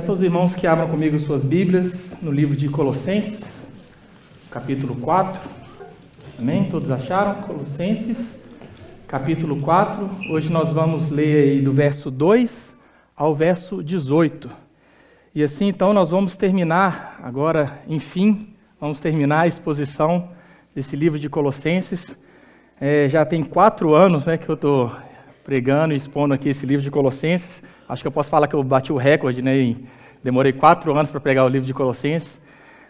Peço aos irmãos que abram comigo suas Bíblias no livro de Colossenses, capítulo 4. Amém? Todos acharam? Colossenses, capítulo 4. Hoje nós vamos ler aí do verso 2 ao verso 18. E assim, então, nós vamos terminar agora, enfim, vamos terminar a exposição desse livro de Colossenses. Já tem 4 anos, que eu estou pregando e expondo aqui esse livro de Colossenses. Acho que eu posso falar que eu bati o recorde, demorei 4 anos para pregar o livro de Colossenses.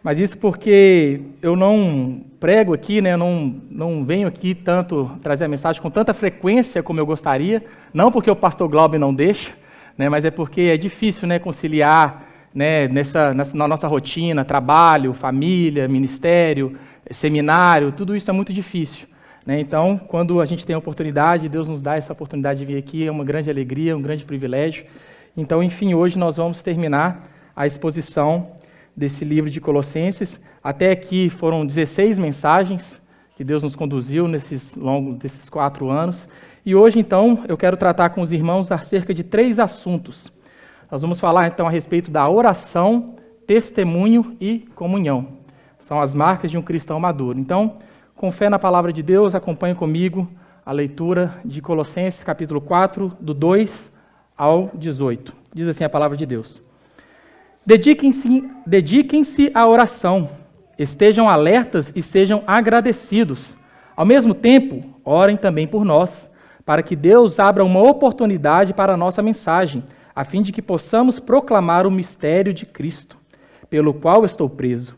Mas isso porque eu não prego aqui, não venho aqui tanto trazer a mensagem com tanta frequência como eu gostaria. Não porque o pastor Glauber não deixa, mas é porque é difícil, conciliar, na nossa rotina, trabalho, família, ministério, seminário, tudo isso é muito difícil. Então, quando a gente tem a oportunidade, Deus nos dá essa oportunidade de vir aqui, é uma grande alegria, um grande privilégio. Então, enfim, hoje nós vamos terminar a exposição desse livro de Colossenses. Até aqui foram 16 mensagens que Deus nos conduziu desses 4 anos. E hoje, então, eu quero tratar com os irmãos acerca de 3 assuntos. Nós vamos falar, então, a respeito da oração, testemunho e comunhão. São as marcas de um cristão maduro. Então, com fé na palavra de Deus, acompanhe comigo a leitura de Colossenses, capítulo 4, do 2 ao 18. Diz assim a palavra de Deus. Dediquem-se à oração, estejam alertas e sejam agradecidos. Ao mesmo tempo, orem também por nós, para que Deus abra uma oportunidade para a nossa mensagem, a fim de que possamos proclamar o mistério de Cristo, pelo qual estou preso.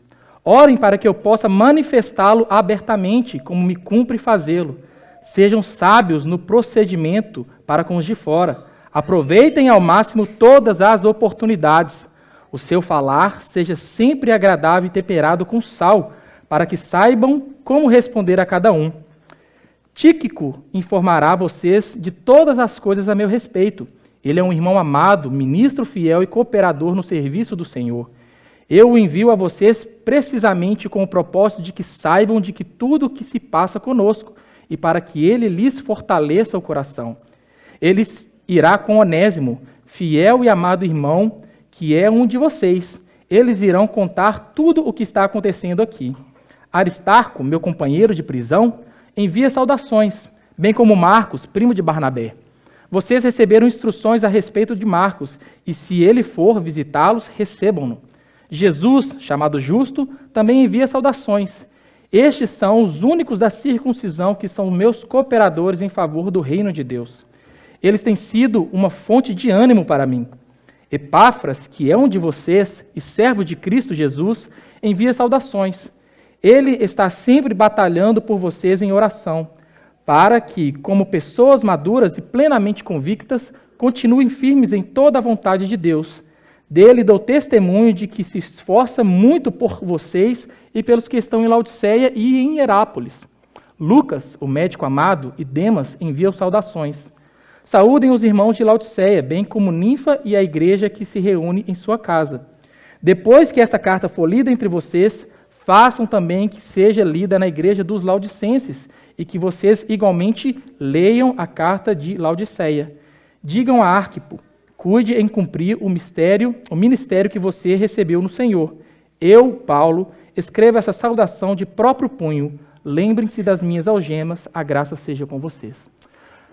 Orem para que eu possa manifestá-lo abertamente, como me cumpre fazê-lo. Sejam sábios no procedimento para com os de fora. Aproveitem ao máximo todas as oportunidades. O seu falar seja sempre agradável e temperado com sal, para que saibam como responder a cada um. Tíquico informará vocês de todas as coisas a meu respeito. Ele é um irmão amado, ministro fiel e cooperador no serviço do Senhor. Eu o envio a vocês precisamente com o propósito de que saibam de que tudo o que se passa conosco e para que ele lhes fortaleça o coração. Ele irá com Onésimo, fiel e amado irmão, que é um de vocês. Eles irão contar tudo o que está acontecendo aqui. Aristarco, meu companheiro de prisão, envia saudações, bem como Marcos, primo de Barnabé. Vocês receberam instruções a respeito de Marcos, e se ele for visitá-los, recebam-no. Jesus, chamado Justo, também envia saudações. Estes são os únicos da circuncisão que são meus cooperadores em favor do reino de Deus. Eles têm sido uma fonte de ânimo para mim. Epáfras, que é um de vocês e servo de Cristo Jesus, envia saudações. Ele está sempre batalhando por vocês em oração, para que, como pessoas maduras e plenamente convictas, continuem firmes em toda a vontade de Deus. Dele dou testemunho de que se esforça muito por vocês e pelos que estão em Laodiceia e em Herápolis. Lucas, o médico amado, e Demas enviam saudações. Saúdem os irmãos de Laodiceia, bem como Ninfa e a igreja que se reúne em sua casa. Depois que esta carta for lida entre vocês, façam também que seja lida na igreja dos Laodicenses e que vocês igualmente leiam a carta de Laodiceia. Digam a Arquipo, cuide em cumprir o ministério que você recebeu no Senhor. Eu, Paulo, escrevo essa saudação de próprio punho. Lembrem-se das minhas algemas, a graça seja com vocês.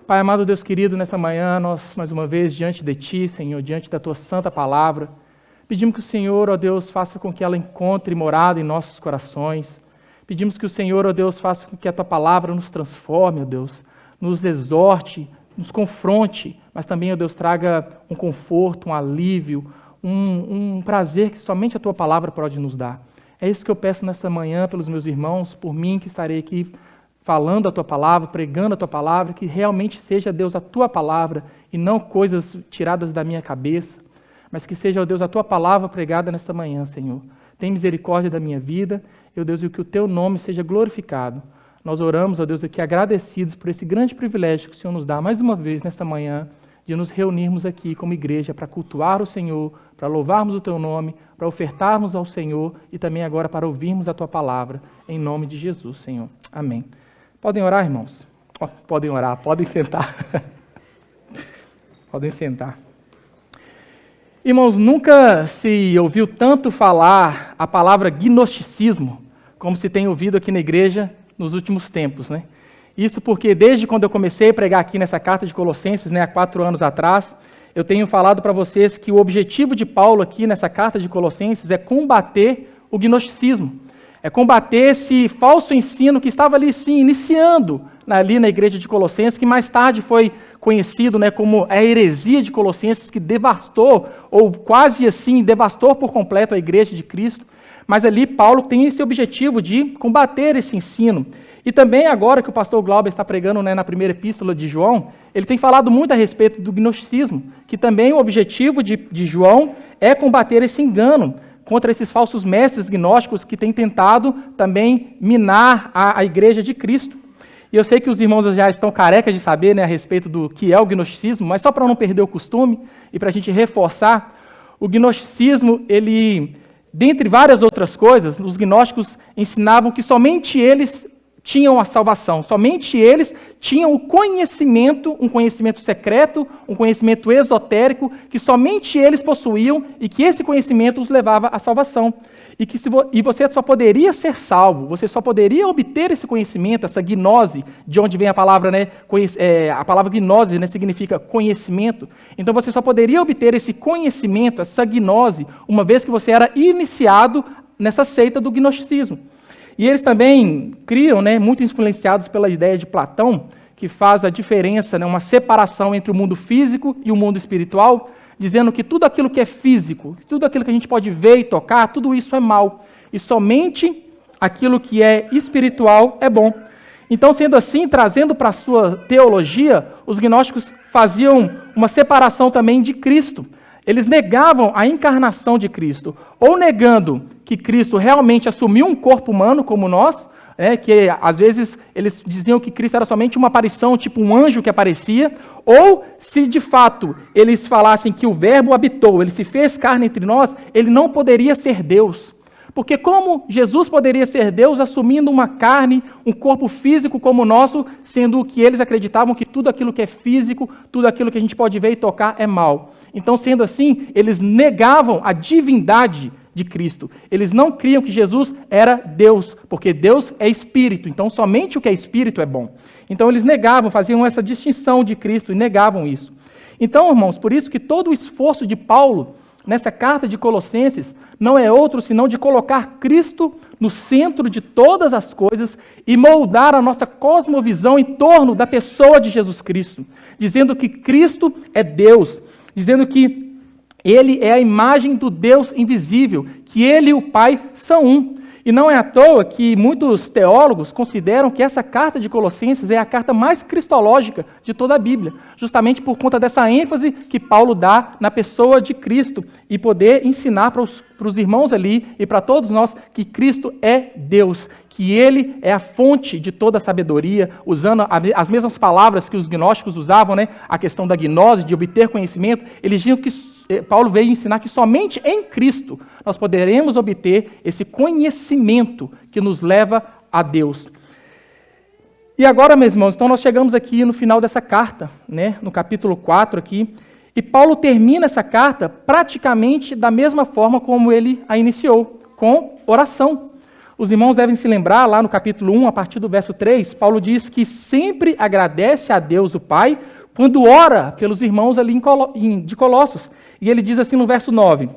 Pai amado, Deus querido, nessa manhã, nós, mais uma vez, diante de Ti, Senhor, diante da Tua santa palavra, pedimos que o Senhor, ó Deus, faça com que ela encontre morada em nossos corações. Pedimos que o Senhor, ó Deus, faça com que a Tua palavra nos transforme, ó Deus, nos exorte, nos confronte, mas também, ó Deus, traga um conforto, um alívio, um prazer que somente a Tua palavra pode nos dar. É isso que eu peço nessa manhã pelos meus irmãos, por mim que estarei aqui falando a Tua palavra, pregando a Tua palavra, que realmente seja, Deus, a Tua palavra e não coisas tiradas da minha cabeça, mas que seja, ó Deus, a Tua palavra pregada nesta manhã, Senhor. Tem misericórdia da minha vida, ó Deus, e que o Teu nome seja glorificado. Nós oramos, ó Deus, aqui agradecidos por esse grande privilégio que o Senhor nos dá mais uma vez nesta manhã, de nos reunirmos aqui como igreja para cultuar o Senhor, para louvarmos o Teu nome, para ofertarmos ao Senhor e também agora para ouvirmos a Tua palavra, em nome de Jesus, Senhor. Amém. Podem orar, irmãos? Podem orar, podem sentar. Podem sentar. Irmãos, nunca se ouviu tanto falar a palavra gnosticismo como se tem ouvido aqui na igreja nos últimos tempos, né? Isso porque desde quando eu comecei a pregar aqui nessa carta de Colossenses, né, há 4 anos atrás, eu tenho falado para vocês que o objetivo de Paulo aqui nessa carta de Colossenses é combater o gnosticismo, é combater esse falso ensino que estava ali, sim, iniciando ali na igreja de Colossenses, que mais tarde foi conhecido, né, como a heresia de Colossenses, que devastou, ou quase assim, devastou por completo a igreja de Cristo. Mas ali Paulo tem esse objetivo de combater esse ensino. E também agora que o pastor Glauber está pregando, né, na primeira epístola de João, ele tem falado muito a respeito do gnosticismo, que também o objetivo de João é combater esse engano contra esses falsos mestres gnósticos que têm tentado também minar a igreja de Cristo. E eu sei que os irmãos já estão carecas de saber, né, a respeito do que é o gnosticismo, mas só para não perder o costume e para a gente reforçar, o gnosticismo, ele, dentre várias outras coisas, os gnósticos ensinavam que somente eles tinham a salvação, somente eles tinham o conhecimento, um conhecimento secreto, um conhecimento esotérico, que somente eles possuíam e que esse conhecimento os levava à salvação. E você só poderia ser salvo, você só poderia obter esse conhecimento, essa gnose, de onde vem a palavra, né, a palavra gnose, né, significa conhecimento. Então você só poderia obter esse conhecimento, essa gnose, uma vez que você era iniciado nessa seita do gnosticismo. E eles também criam, né, muito influenciados pela ideia de Platão, que faz a diferença, né, uma separação entre o mundo físico e o mundo espiritual, dizendo que tudo aquilo que é físico, tudo aquilo que a gente pode ver e tocar, tudo isso é mal. E somente aquilo que é espiritual é bom. Então, sendo assim, trazendo para a sua teologia, os gnósticos faziam uma separação também de Cristo. Eles negavam a encarnação de Cristo, ou negando que Cristo realmente assumiu um corpo humano como nós, que às vezes eles diziam que Cristo era somente uma aparição, tipo um anjo que aparecia, ou se de fato eles falassem que o Verbo habitou, ele se fez carne entre nós, ele não poderia ser Deus. Porque como Jesus poderia ser Deus assumindo uma carne, um corpo físico como o nosso, sendo que eles acreditavam que tudo aquilo que é físico, tudo aquilo que a gente pode ver e tocar é mal. Então, sendo assim, eles negavam a divindade de Cristo. Eles não criam que Jesus era Deus, porque Deus é espírito, então somente o que é espírito é bom. Então eles negavam, faziam essa distinção de Cristo e negavam isso. Então, irmãos, por isso que todo o esforço de Paulo nessa carta de Colossenses não é outro senão de colocar Cristo no centro de todas as coisas e moldar a nossa cosmovisão em torno da pessoa de Jesus Cristo, dizendo que Cristo é Deus, dizendo que Ele é a imagem do Deus invisível, que Ele e o Pai são um. E não é à toa que muitos teólogos consideram que essa carta de Colossenses é a carta mais cristológica de toda a Bíblia, justamente por conta dessa ênfase que Paulo dá na pessoa de Cristo e poder ensinar para os irmãos ali e para todos nós que Cristo é Deus, que Ele é a fonte de toda a sabedoria, usando as mesmas palavras que os gnósticos usavam, né? A questão da gnose, de obter conhecimento. Eles diziam que Paulo veio ensinar que somente em Cristo nós poderemos obter esse conhecimento que nos leva a Deus. E agora, meus irmãos, então nós chegamos aqui no final dessa carta, né? No capítulo 4 aqui, e Paulo termina essa carta praticamente da mesma forma como ele a iniciou, com oração. Os irmãos devem se lembrar, lá no capítulo 1, a partir do verso 3, Paulo diz que sempre agradece a Deus o Pai quando ora pelos irmãos ali de Colossos. E ele diz assim no verso 9,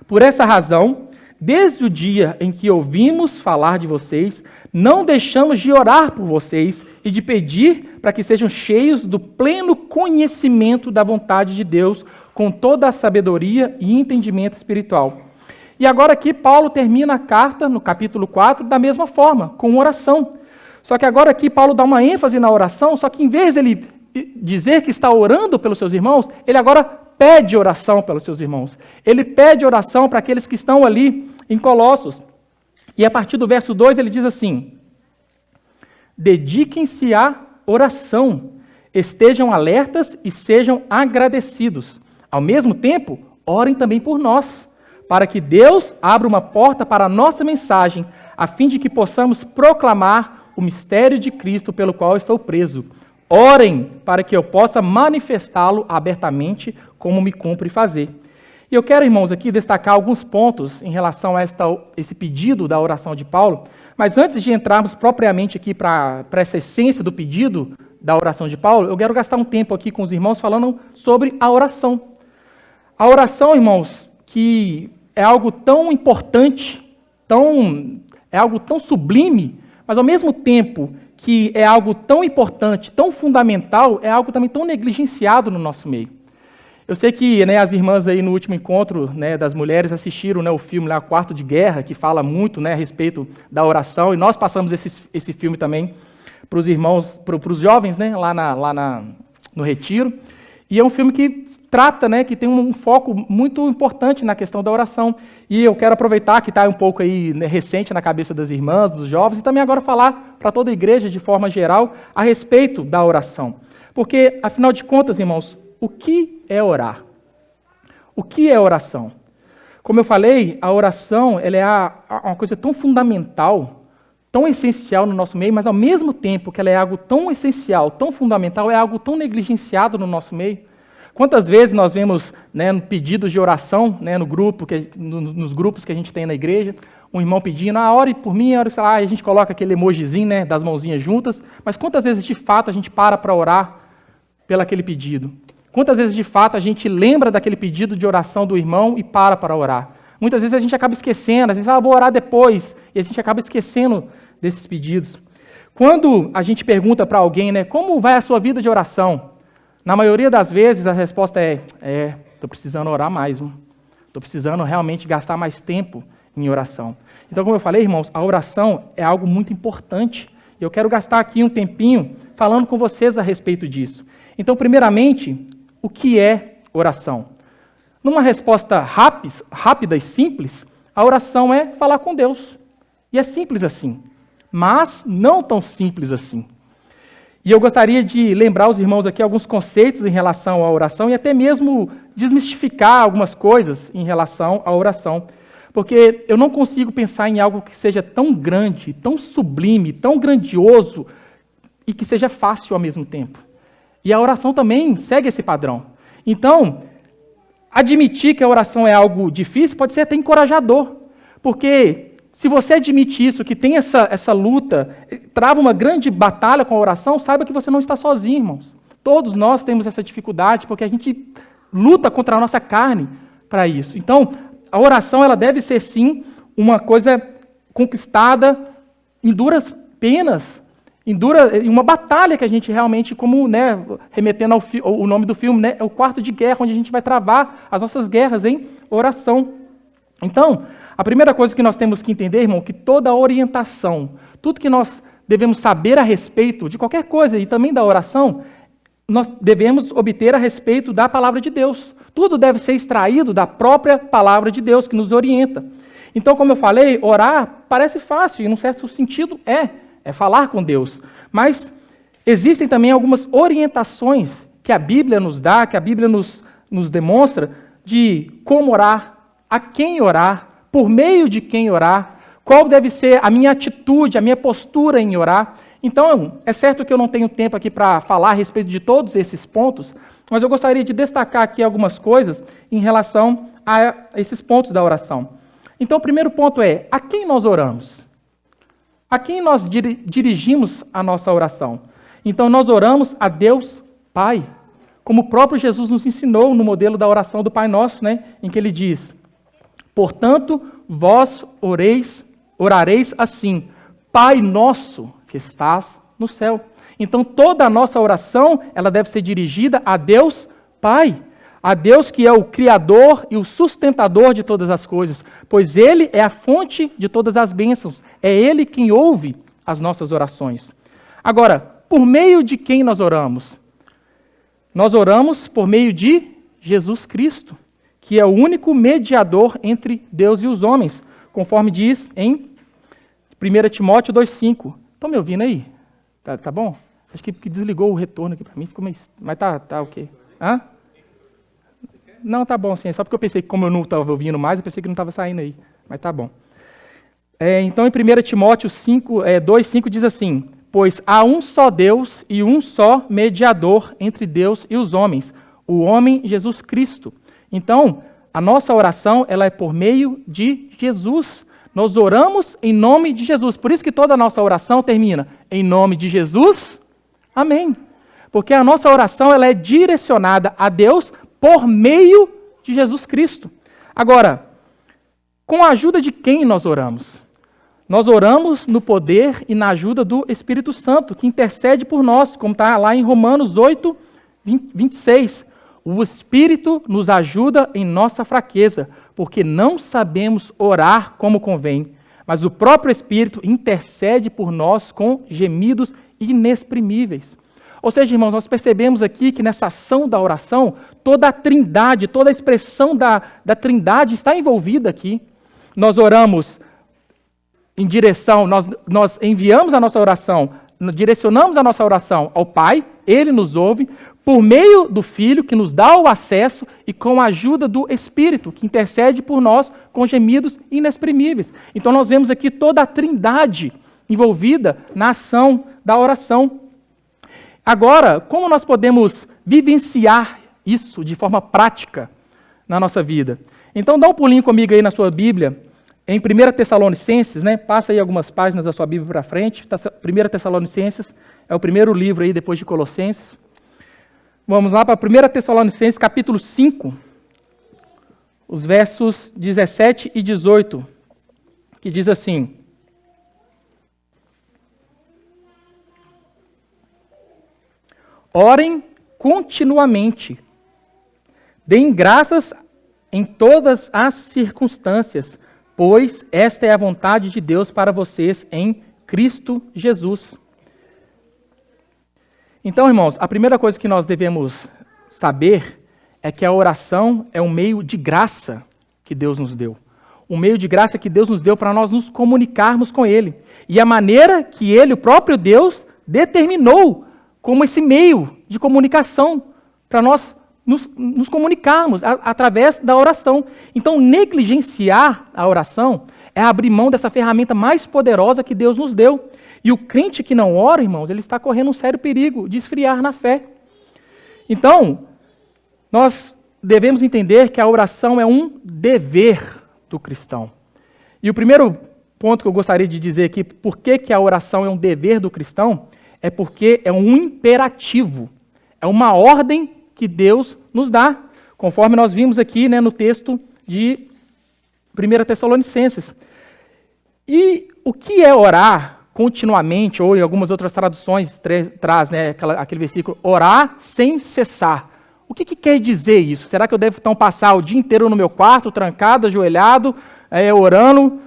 por essa razão, desde o dia em que ouvimos falar de vocês, não deixamos de orar por vocês e de pedir para que sejam cheios do pleno conhecimento da vontade de Deus, com toda a sabedoria e entendimento espiritual. E agora aqui Paulo termina a carta, no capítulo 4, da mesma forma, com oração. Só que agora aqui Paulo dá uma ênfase na oração, só que em vez dele dizer que está orando pelos seus irmãos, ele agora pede oração pelos seus irmãos. Ele pede oração para aqueles que estão ali em Colossos. E a partir do verso 2 ele diz assim, dediquem-se à oração, estejam alertas e sejam agradecidos. Ao mesmo tempo, orem também por nós, para que Deus abra uma porta para a nossa mensagem, a fim de que possamos proclamar o mistério de Cristo pelo qual estou preso. Orem para que eu possa manifestá-lo abertamente, como me cumpre fazer. E eu quero, irmãos, aqui destacar alguns pontos em relação a esse pedido da oração de Paulo, mas antes de entrarmos propriamente aqui para essa essência do pedido da oração de Paulo, eu quero gastar um tempo aqui com os irmãos falando sobre a oração. A oração, irmãos, que é algo tão importante, é algo tão sublime, mas ao mesmo tempo que é algo tão importante, tão fundamental, é algo também tão negligenciado no nosso meio. Eu sei que as irmãs aí no último encontro das mulheres assistiram o filme lá, Quarto de Guerra, que fala muito a respeito da oração, e nós passamos esse filme também para os irmãos, para os jovens lá no retiro, e é um filme que trata, que tem um foco muito importante na questão da oração, e eu quero aproveitar que está um pouco aí recente na cabeça das irmãs, dos jovens, e também agora falar para toda a igreja de forma geral a respeito da oração, porque afinal de contas, irmãos, o que é orar? O que é oração? Como eu falei, a oração ela é uma coisa tão fundamental, tão essencial no nosso meio, mas ao mesmo tempo que ela é algo tão essencial, tão fundamental, é algo tão negligenciado no nosso meio. Quantas vezes nós vemos pedidos de oração no grupo, nos grupos que a gente tem na igreja, um irmão pedindo, ore por mim, ore, sei lá, a gente coloca aquele emojizinho das mãozinhas juntas, mas quantas vezes de fato a gente para orar pelo aquele pedido? Quantas vezes, de fato, a gente lembra daquele pedido de oração do irmão e para orar? Muitas vezes a gente acaba esquecendo, a gente fala, vou orar depois, e a gente acaba esquecendo desses pedidos. Quando a gente pergunta para alguém, como vai a sua vida de oração? Na maioria das vezes a resposta estou precisando orar mais, estou precisando realmente gastar mais tempo em oração. Então, como eu falei, irmãos, a oração é algo muito importante, e eu quero gastar aqui um tempinho falando com vocês a respeito disso. Então, primeiramente, o que é oração? Numa resposta rápida e simples, a oração é falar com Deus. E é simples assim, mas não tão simples assim. E eu gostaria de lembrar os irmãos aqui alguns conceitos em relação à oração e até mesmo desmistificar algumas coisas em relação à oração. Porque eu não consigo pensar em algo que seja tão grande, tão sublime, tão grandioso e que seja fácil ao mesmo tempo. E a oração também segue esse padrão. Então, admitir que a oração é algo difícil pode ser até encorajador. Porque se você admite isso, que tem essa luta, trava uma grande batalha com a oração, saiba que você não está sozinho, irmãos. Todos nós temos essa dificuldade, porque a gente luta contra a nossa carne para isso. Então, a oração ela deve ser, sim, uma coisa conquistada em duras penas, em uma batalha que a gente realmente, como remetendo ao nome do filme, é o quarto de guerra, onde a gente vai travar as nossas guerras em oração. Então, a primeira coisa que nós temos que entender, irmão, que toda orientação, tudo que nós devemos saber a respeito de qualquer coisa e também da oração, nós devemos obter a respeito da palavra de Deus. Tudo deve ser extraído da própria palavra de Deus, que nos orienta. Então, como eu falei, orar parece fácil, e num certo sentido é falar com Deus. Mas existem também algumas orientações que a Bíblia nos dá, que a Bíblia nos demonstra, de como orar, a quem orar, por meio de quem orar, qual deve ser a minha atitude, a minha postura em orar. Então, é certo que eu não tenho tempo aqui para falar a respeito de todos esses pontos, mas eu gostaria de destacar aqui algumas coisas em relação a esses pontos da oração. Então, o primeiro ponto é, a quem nós oramos? A quem nós dirigimos a nossa oração? Então, nós oramos a Deus Pai, como o próprio Jesus nos ensinou no modelo da oração do Pai Nosso, em que ele diz, portanto, vós orareis assim, Pai Nosso que estás no céu. Então, toda a nossa oração, ela deve ser dirigida a Deus Pai, a Deus que é o Criador e o sustentador de todas as coisas, pois Ele é a fonte de todas as bênçãos, é Ele quem ouve as nossas orações. Agora, por meio de quem nós oramos? Nós oramos por meio de Jesus Cristo, que é o único mediador entre Deus e os homens, conforme diz em 1 Timóteo 2,5. Estão me ouvindo aí? Tá bom? Acho que desligou o retorno aqui para mim, ficou meio... Mas tá ok. Hã? Não, tá bom, sim. Só porque eu pensei que, como eu não estava ouvindo mais, eu pensei que não estava saindo aí. Mas tá bom. Então, em 1 Timóteo 2,5 diz assim, pois há um só Deus e um só mediador entre Deus e os homens, o homem Jesus Cristo. Então, a nossa oração ela é por meio de Jesus. Nós oramos em nome de Jesus. Por isso que toda a nossa oração termina em nome de Jesus. Amém. Porque a nossa oração ela é direcionada a Deus por meio de Jesus Cristo. Agora, com a ajuda de quem nós oramos? Nós oramos no poder e na ajuda do Espírito Santo, que intercede por nós, como está lá em Romanos 8, 26. O Espírito nos ajuda em nossa fraqueza, porque não sabemos orar como convém, mas o próprio Espírito intercede por nós com gemidos inexprimíveis. Ou seja, irmãos, nós percebemos aqui que nessa ação da oração, toda a trindade, toda a expressão da trindade está envolvida aqui. Nós oramos em direção, nós enviamos a nossa oração, direcionamos a nossa oração ao Pai, Ele nos ouve, por meio do Filho, que nos dá o acesso, e com a ajuda do Espírito, que intercede por nós com gemidos inexprimíveis. Então nós vemos aqui toda a trindade envolvida na ação da oração. Agora, como nós podemos vivenciar isso de forma prática na nossa vida? Então dá um pulinho comigo aí na sua Bíblia, em 1 Tessalonicenses, né? Passa aí algumas páginas da sua Bíblia para frente. 1 Tessalonicenses é o primeiro livro aí depois de Colossenses. Vamos lá para 1 Tessalonicenses, capítulo 5, os versos 17 e 18, que diz assim: orem continuamente, deem graças em todas as circunstâncias, pois esta é a vontade de Deus para vocês em Cristo Jesus. Então, irmãos, a primeira coisa que nós devemos saber é que a oração é um meio de graça que Deus nos deu. Um meio de graça que Deus nos deu para nós nos comunicarmos com Ele. E a maneira que Ele, o próprio Deus, determinou como esse meio de comunicação para nós nos comunicarmos através da oração. Então, negligenciar a oração é abrir mão dessa ferramenta mais poderosa que Deus nos deu. E o crente que não ora, irmãos, ele está correndo um sério perigo de esfriar na fé. Então, nós devemos entender que a oração é um dever do cristão. E o primeiro ponto que eu gostaria de dizer aqui, por que a oração é um dever do cristão, é porque é um imperativo, é uma ordem que Deus nos dá, conforme nós vimos aqui, né, no texto de 1 Tessalonicenses. E o que é orar continuamente, ou em algumas outras traduções traz, né, aquele versículo, orar sem cessar. O que quer dizer isso? Será que eu devo então passar o dia inteiro no meu quarto, trancado, ajoelhado, orando?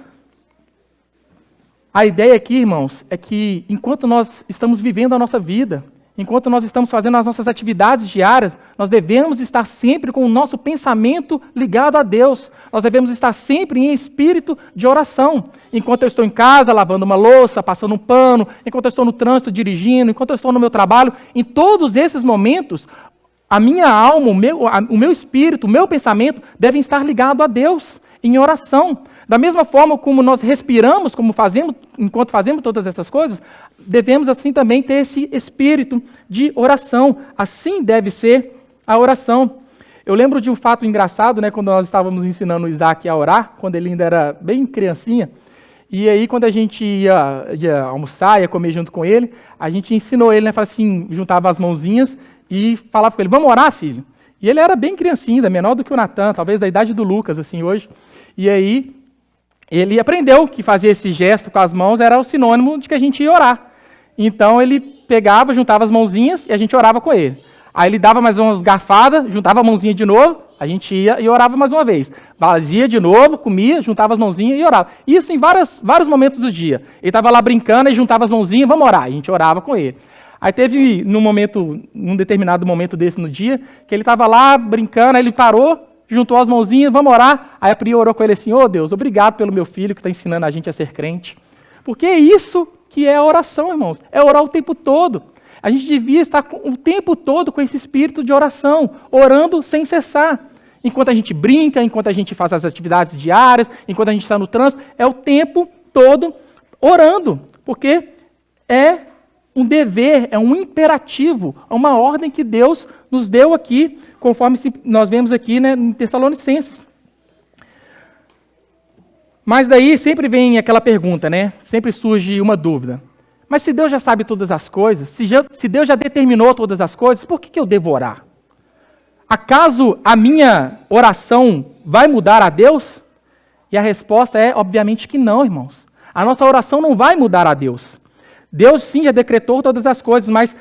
A ideia aqui, irmãos, é que enquanto nós estamos vivendo a nossa vida, enquanto nós estamos fazendo as nossas atividades diárias, nós devemos estar sempre com o nosso pensamento ligado a Deus. Nós devemos estar sempre em espírito de oração. Enquanto eu estou em casa, lavando uma louça, passando um pano, enquanto eu estou no trânsito, dirigindo, enquanto eu estou no meu trabalho, em todos esses momentos, a minha alma, o meu espírito, o meu pensamento devem estar ligado a Deus, em oração. Da mesma forma como nós respiramos, enquanto fazemos todas essas coisas, devemos assim também ter esse espírito de oração. Assim deve ser a oração. Eu lembro de um fato engraçado, né, quando nós estávamos ensinando o Isaac a orar, quando ele ainda era bem criancinha, e aí quando a gente ia almoçar, ia comer junto com ele, a gente ensinou ele, né, falava assim, juntava as mãozinhas e falava com ele, vamos orar, filho? E ele era bem criancinho, ainda menor do que o Natan, talvez da idade do Lucas, assim, hoje. E aí ele aprendeu que fazer esse gesto com as mãos era o sinônimo de que a gente ia orar. Então ele pegava, juntava as mãozinhas e a gente orava com ele. Aí ele dava mais umas garfadas, juntava a mãozinha de novo, a gente ia e orava mais uma vez. Vazia de novo, comia, juntava as mãozinhas e orava. Isso em vários momentos do dia. Ele estava lá brincando e juntava as mãozinhas, vamos orar. A gente orava com ele. Aí teve num determinado momento desse no dia, que ele estava lá brincando, aí ele parou, juntou as mãozinhas, vamos orar. Aí a Pri orou com ele assim, Deus, obrigado pelo meu filho que está ensinando a gente a ser crente. Porque é isso que é a oração, irmãos. É orar o tempo todo. A gente devia estar o tempo todo com esse espírito de oração, orando sem cessar. Enquanto a gente brinca, enquanto a gente faz as atividades diárias, enquanto a gente está no trânsito, é o tempo todo orando. Porque é um dever, é um imperativo, é uma ordem que Deus nos deu aqui, conforme nós vemos aqui, né, em Tessalonicenses. Mas daí sempre vem aquela pergunta, né? Sempre surge uma dúvida. Mas se Deus já sabe todas as coisas, se Deus já determinou todas as coisas, por que eu devo orar? Acaso a minha oração vai mudar a Deus? E a resposta é, obviamente, que não, irmãos. A nossa oração não vai mudar a Deus. Deus, sim, já decretou todas as coisas, mas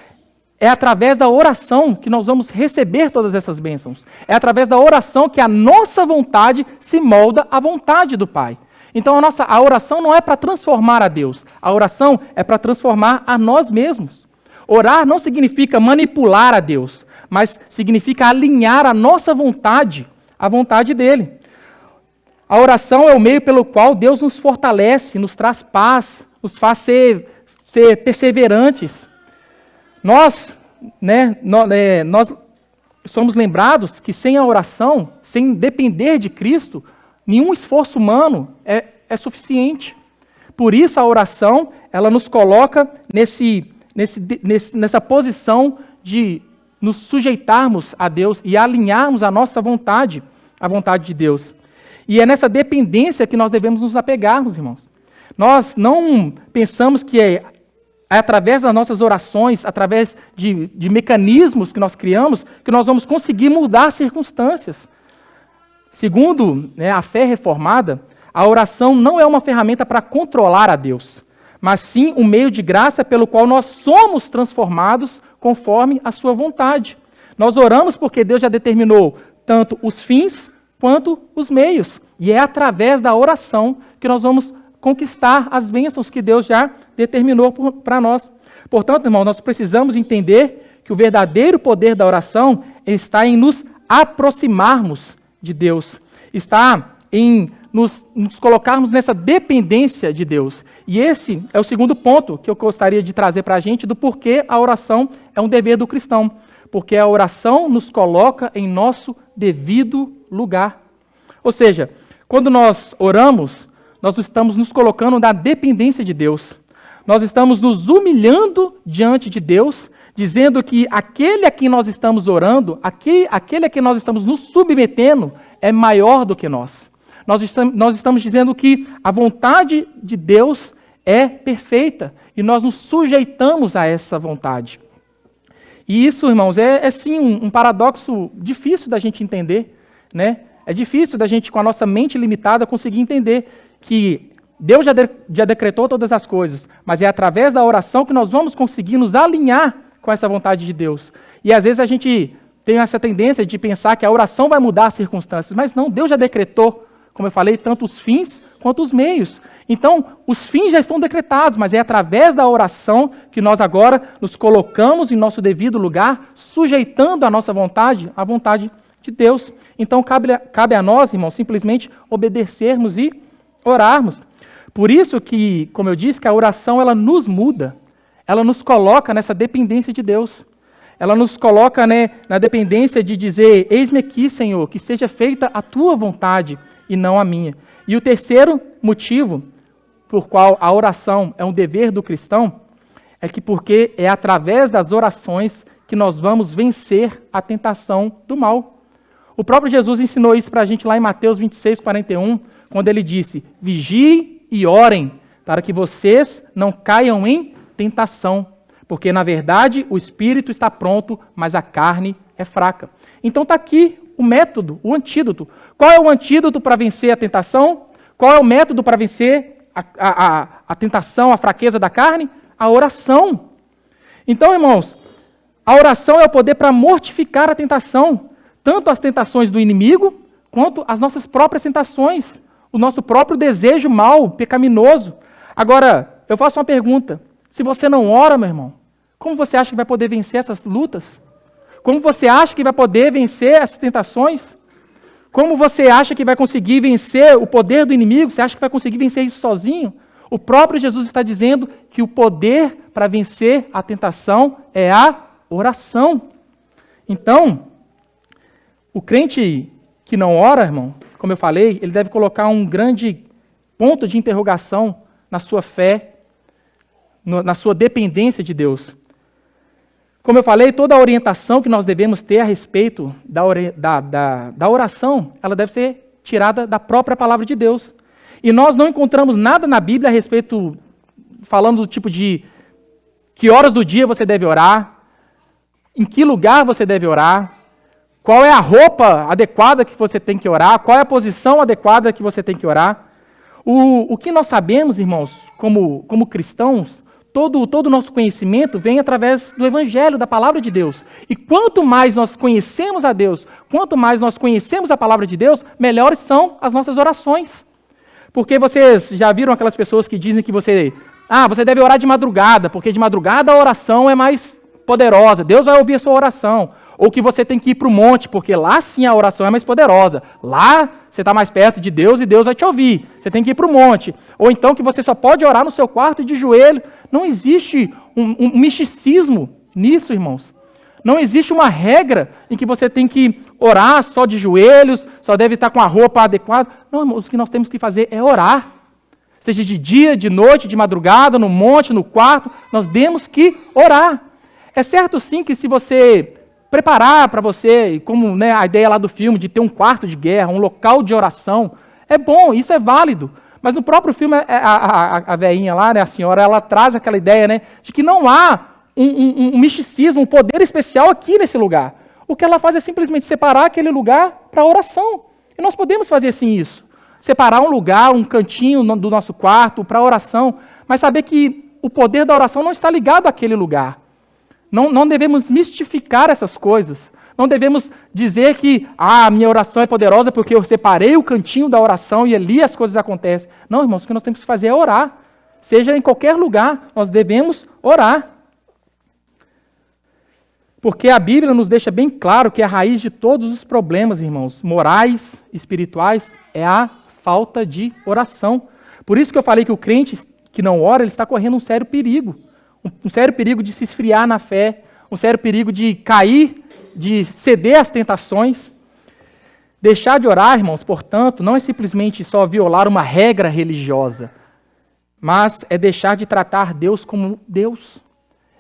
é através da oração que nós vamos receber todas essas bênçãos. É através da oração que a nossa vontade se molda à vontade do Pai. Então a oração não é para transformar a Deus. A oração é para transformar a nós mesmos. Orar não significa manipular a Deus, mas significa alinhar a nossa vontade à vontade dele. A oração é o meio pelo qual Deus nos fortalece, nos traz paz, nos faz ser perseverantes. Nós somos lembrados que sem a oração, sem depender de Cristo, nenhum esforço humano é suficiente. Por isso a oração, ela nos coloca nessa posição de nos sujeitarmos a Deus e alinharmos a nossa vontade à vontade de Deus. E é nessa dependência que nós devemos nos apegarmos, irmãos. Nós não pensamos que é através das nossas orações, através de mecanismos que nós criamos, que nós vamos conseguir mudar circunstâncias. Segundo a fé reformada, a oração não é uma ferramenta para controlar a Deus, mas sim um meio de graça pelo qual nós somos transformados conforme a sua vontade. Nós oramos porque Deus já determinou tanto os fins quanto os meios. E é através da oração que nós vamos conquistar as bênçãos que Deus já determinou para nós. Portanto, irmão, nós precisamos entender que o verdadeiro poder da oração está em nos aproximarmos de Deus, está em nos colocarmos nessa dependência de Deus. E esse é o segundo ponto que eu gostaria de trazer para a gente do porquê a oração é um dever do cristão. Porque a oração nos coloca em nosso devido lugar. Ou seja, quando nós oramos, nós estamos nos colocando na dependência de Deus. Nós estamos nos humilhando diante de Deus, dizendo que aquele a quem nós estamos orando, aquele a quem nós estamos nos submetendo, é maior do que nós. Nós estamos dizendo que a vontade de Deus é perfeita e nós nos sujeitamos a essa vontade. E isso, irmãos, é sim um paradoxo difícil da gente entender, né? É difícil da gente, com a nossa mente limitada, conseguir entender que Deus já decretou todas as coisas, mas é através da oração que nós vamos conseguir nos alinhar com essa vontade de Deus. E às vezes a gente tem essa tendência de pensar que a oração vai mudar as circunstâncias, mas não, Deus já decretou, como eu falei, tanto os fins quanto os meios. Então, os fins já estão decretados, mas é através da oração que nós agora nos colocamos em nosso devido lugar, sujeitando a nossa vontade à vontade de Deus. Então, cabe a nós, irmãos, simplesmente obedecermos e orarmos. Por isso que, como eu disse, que a oração ela nos muda, ela nos coloca nessa dependência de Deus. Ela nos coloca na dependência de dizer, eis-me aqui, Senhor, que seja feita a tua vontade e não a minha. E o terceiro motivo por qual a oração é um dever do cristão é que porque é através das orações que nós vamos vencer a tentação do mal. O próprio Jesus ensinou isso para a gente lá em Mateus 26, 41, quando ele disse, vigiem e orem para que vocês não caiam em tentação, porque na verdade o espírito está pronto, mas a carne é fraca. Então está aqui o método, o antídoto. Qual é o antídoto para vencer a tentação? Qual é o método para vencer a tentação, a fraqueza da carne? A oração. Então, irmãos, a oração é o poder para mortificar a tentação, tanto as tentações do inimigo, quanto as nossas próprias tentações, o nosso próprio desejo mal, pecaminoso. Agora, eu faço uma pergunta. Se você não ora, meu irmão, como você acha que vai poder vencer essas lutas? Como você acha que vai poder vencer essas tentações? Como você acha que vai conseguir vencer o poder do inimigo? Você acha que vai conseguir vencer isso sozinho? O próprio Jesus está dizendo que o poder para vencer a tentação é a oração. Então, o crente que não ora, irmão, como eu falei, ele deve colocar um grande ponto de interrogação na sua fé, na sua dependência de Deus. Como eu falei, toda a orientação que nós devemos ter a respeito da oração, ela deve ser tirada da própria palavra de Deus. E nós não encontramos nada na Bíblia a respeito, falando do tipo de que horas do dia você deve orar, em que lugar você deve orar, qual é a roupa adequada que você tem que orar, qual é a posição adequada que você tem que orar. O que nós sabemos, irmãos, como cristãos, todo o nosso conhecimento vem através do Evangelho, da Palavra de Deus. E quanto mais nós conhecemos a Deus, quanto mais nós conhecemos a Palavra de Deus, melhores são as nossas orações. Porque vocês já viram aquelas pessoas que dizem que você deve orar de madrugada, porque de madrugada a oração é mais poderosa, Deus vai ouvir a sua oração. Ou que você tem que ir para o monte, porque lá sim a oração é mais poderosa. Lá você está mais perto de Deus e Deus vai te ouvir. Você tem que ir para o monte. Ou então que você só pode orar no seu quarto de joelho. Não existe um misticismo nisso, irmãos. Não existe uma regra em que você tem que orar só de joelhos, só deve estar com a roupa adequada. Não, irmãos, o que nós temos que fazer é orar. Seja de dia, de noite, de madrugada, no monte, no quarto, nós temos que orar. É certo sim que se você preparar para você, como a ideia lá do filme, de ter um quarto de guerra, um local de oração, é bom, isso é válido. Mas no próprio filme, a velhinha lá, a senhora, ela traz aquela ideia de que não há um misticismo, um poder especial aqui nesse lugar. O que ela faz é simplesmente separar aquele lugar para oração. E nós podemos fazer assim isso. Separar um lugar, um cantinho do nosso quarto para oração, mas saber que o poder da oração não está ligado àquele lugar. Não devemos mistificar essas coisas. Não devemos dizer que a minha oração é poderosa porque eu separei o cantinho da oração e ali as coisas acontecem. Não, irmãos, o que nós temos que fazer é orar. Seja em qualquer lugar, nós devemos orar. Porque a Bíblia nos deixa bem claro que a raiz de todos os problemas, irmãos, morais, espirituais, é a falta de oração. Por isso que eu falei que o crente que não ora, ele está correndo um sério perigo. Um sério perigo de se esfriar na fé, um sério perigo de cair, de ceder às tentações. Deixar de orar, irmãos, portanto, não é simplesmente só violar uma regra religiosa, mas é deixar de tratar Deus como Deus.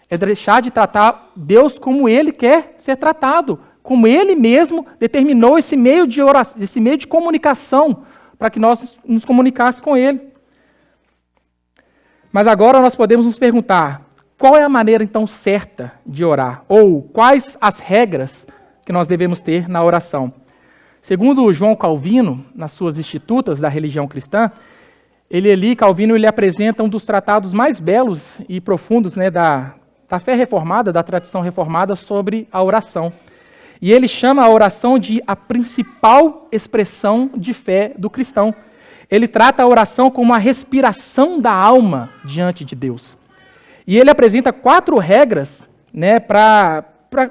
É deixar de tratar Deus como Ele quer ser tratado, como Ele mesmo determinou esse meio de oração, esse meio de comunicação, para que nós nos comunicássemos com Ele. Mas agora nós podemos nos perguntar, qual é a maneira, então, certa de orar? Ou quais as regras que nós devemos ter na oração? Segundo João Calvino, nas suas Institutas da Religião Cristã, Calvino apresenta um dos tratados mais belos e profundos da fé reformada, da tradição reformada sobre a oração. E ele chama a oração de a principal expressão de fé do cristão. Ele trata a oração como a respiração da alma diante de Deus. E ele apresenta 4 regras para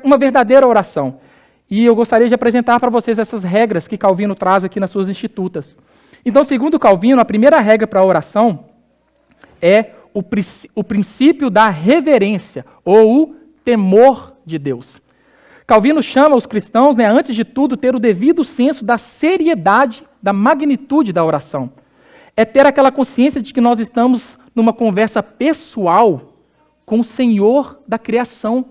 uma verdadeira oração. E eu gostaria de apresentar para vocês essas regras que Calvino traz aqui nas suas Institutas. Então, segundo Calvino, a primeira regra para a oração é o princípio da reverência, ou o temor de Deus. Calvino chama os cristãos, antes de tudo, ter o devido senso da seriedade, da magnitude da oração. É ter aquela consciência de que nós estamos numa conversa pessoal com o Senhor da criação.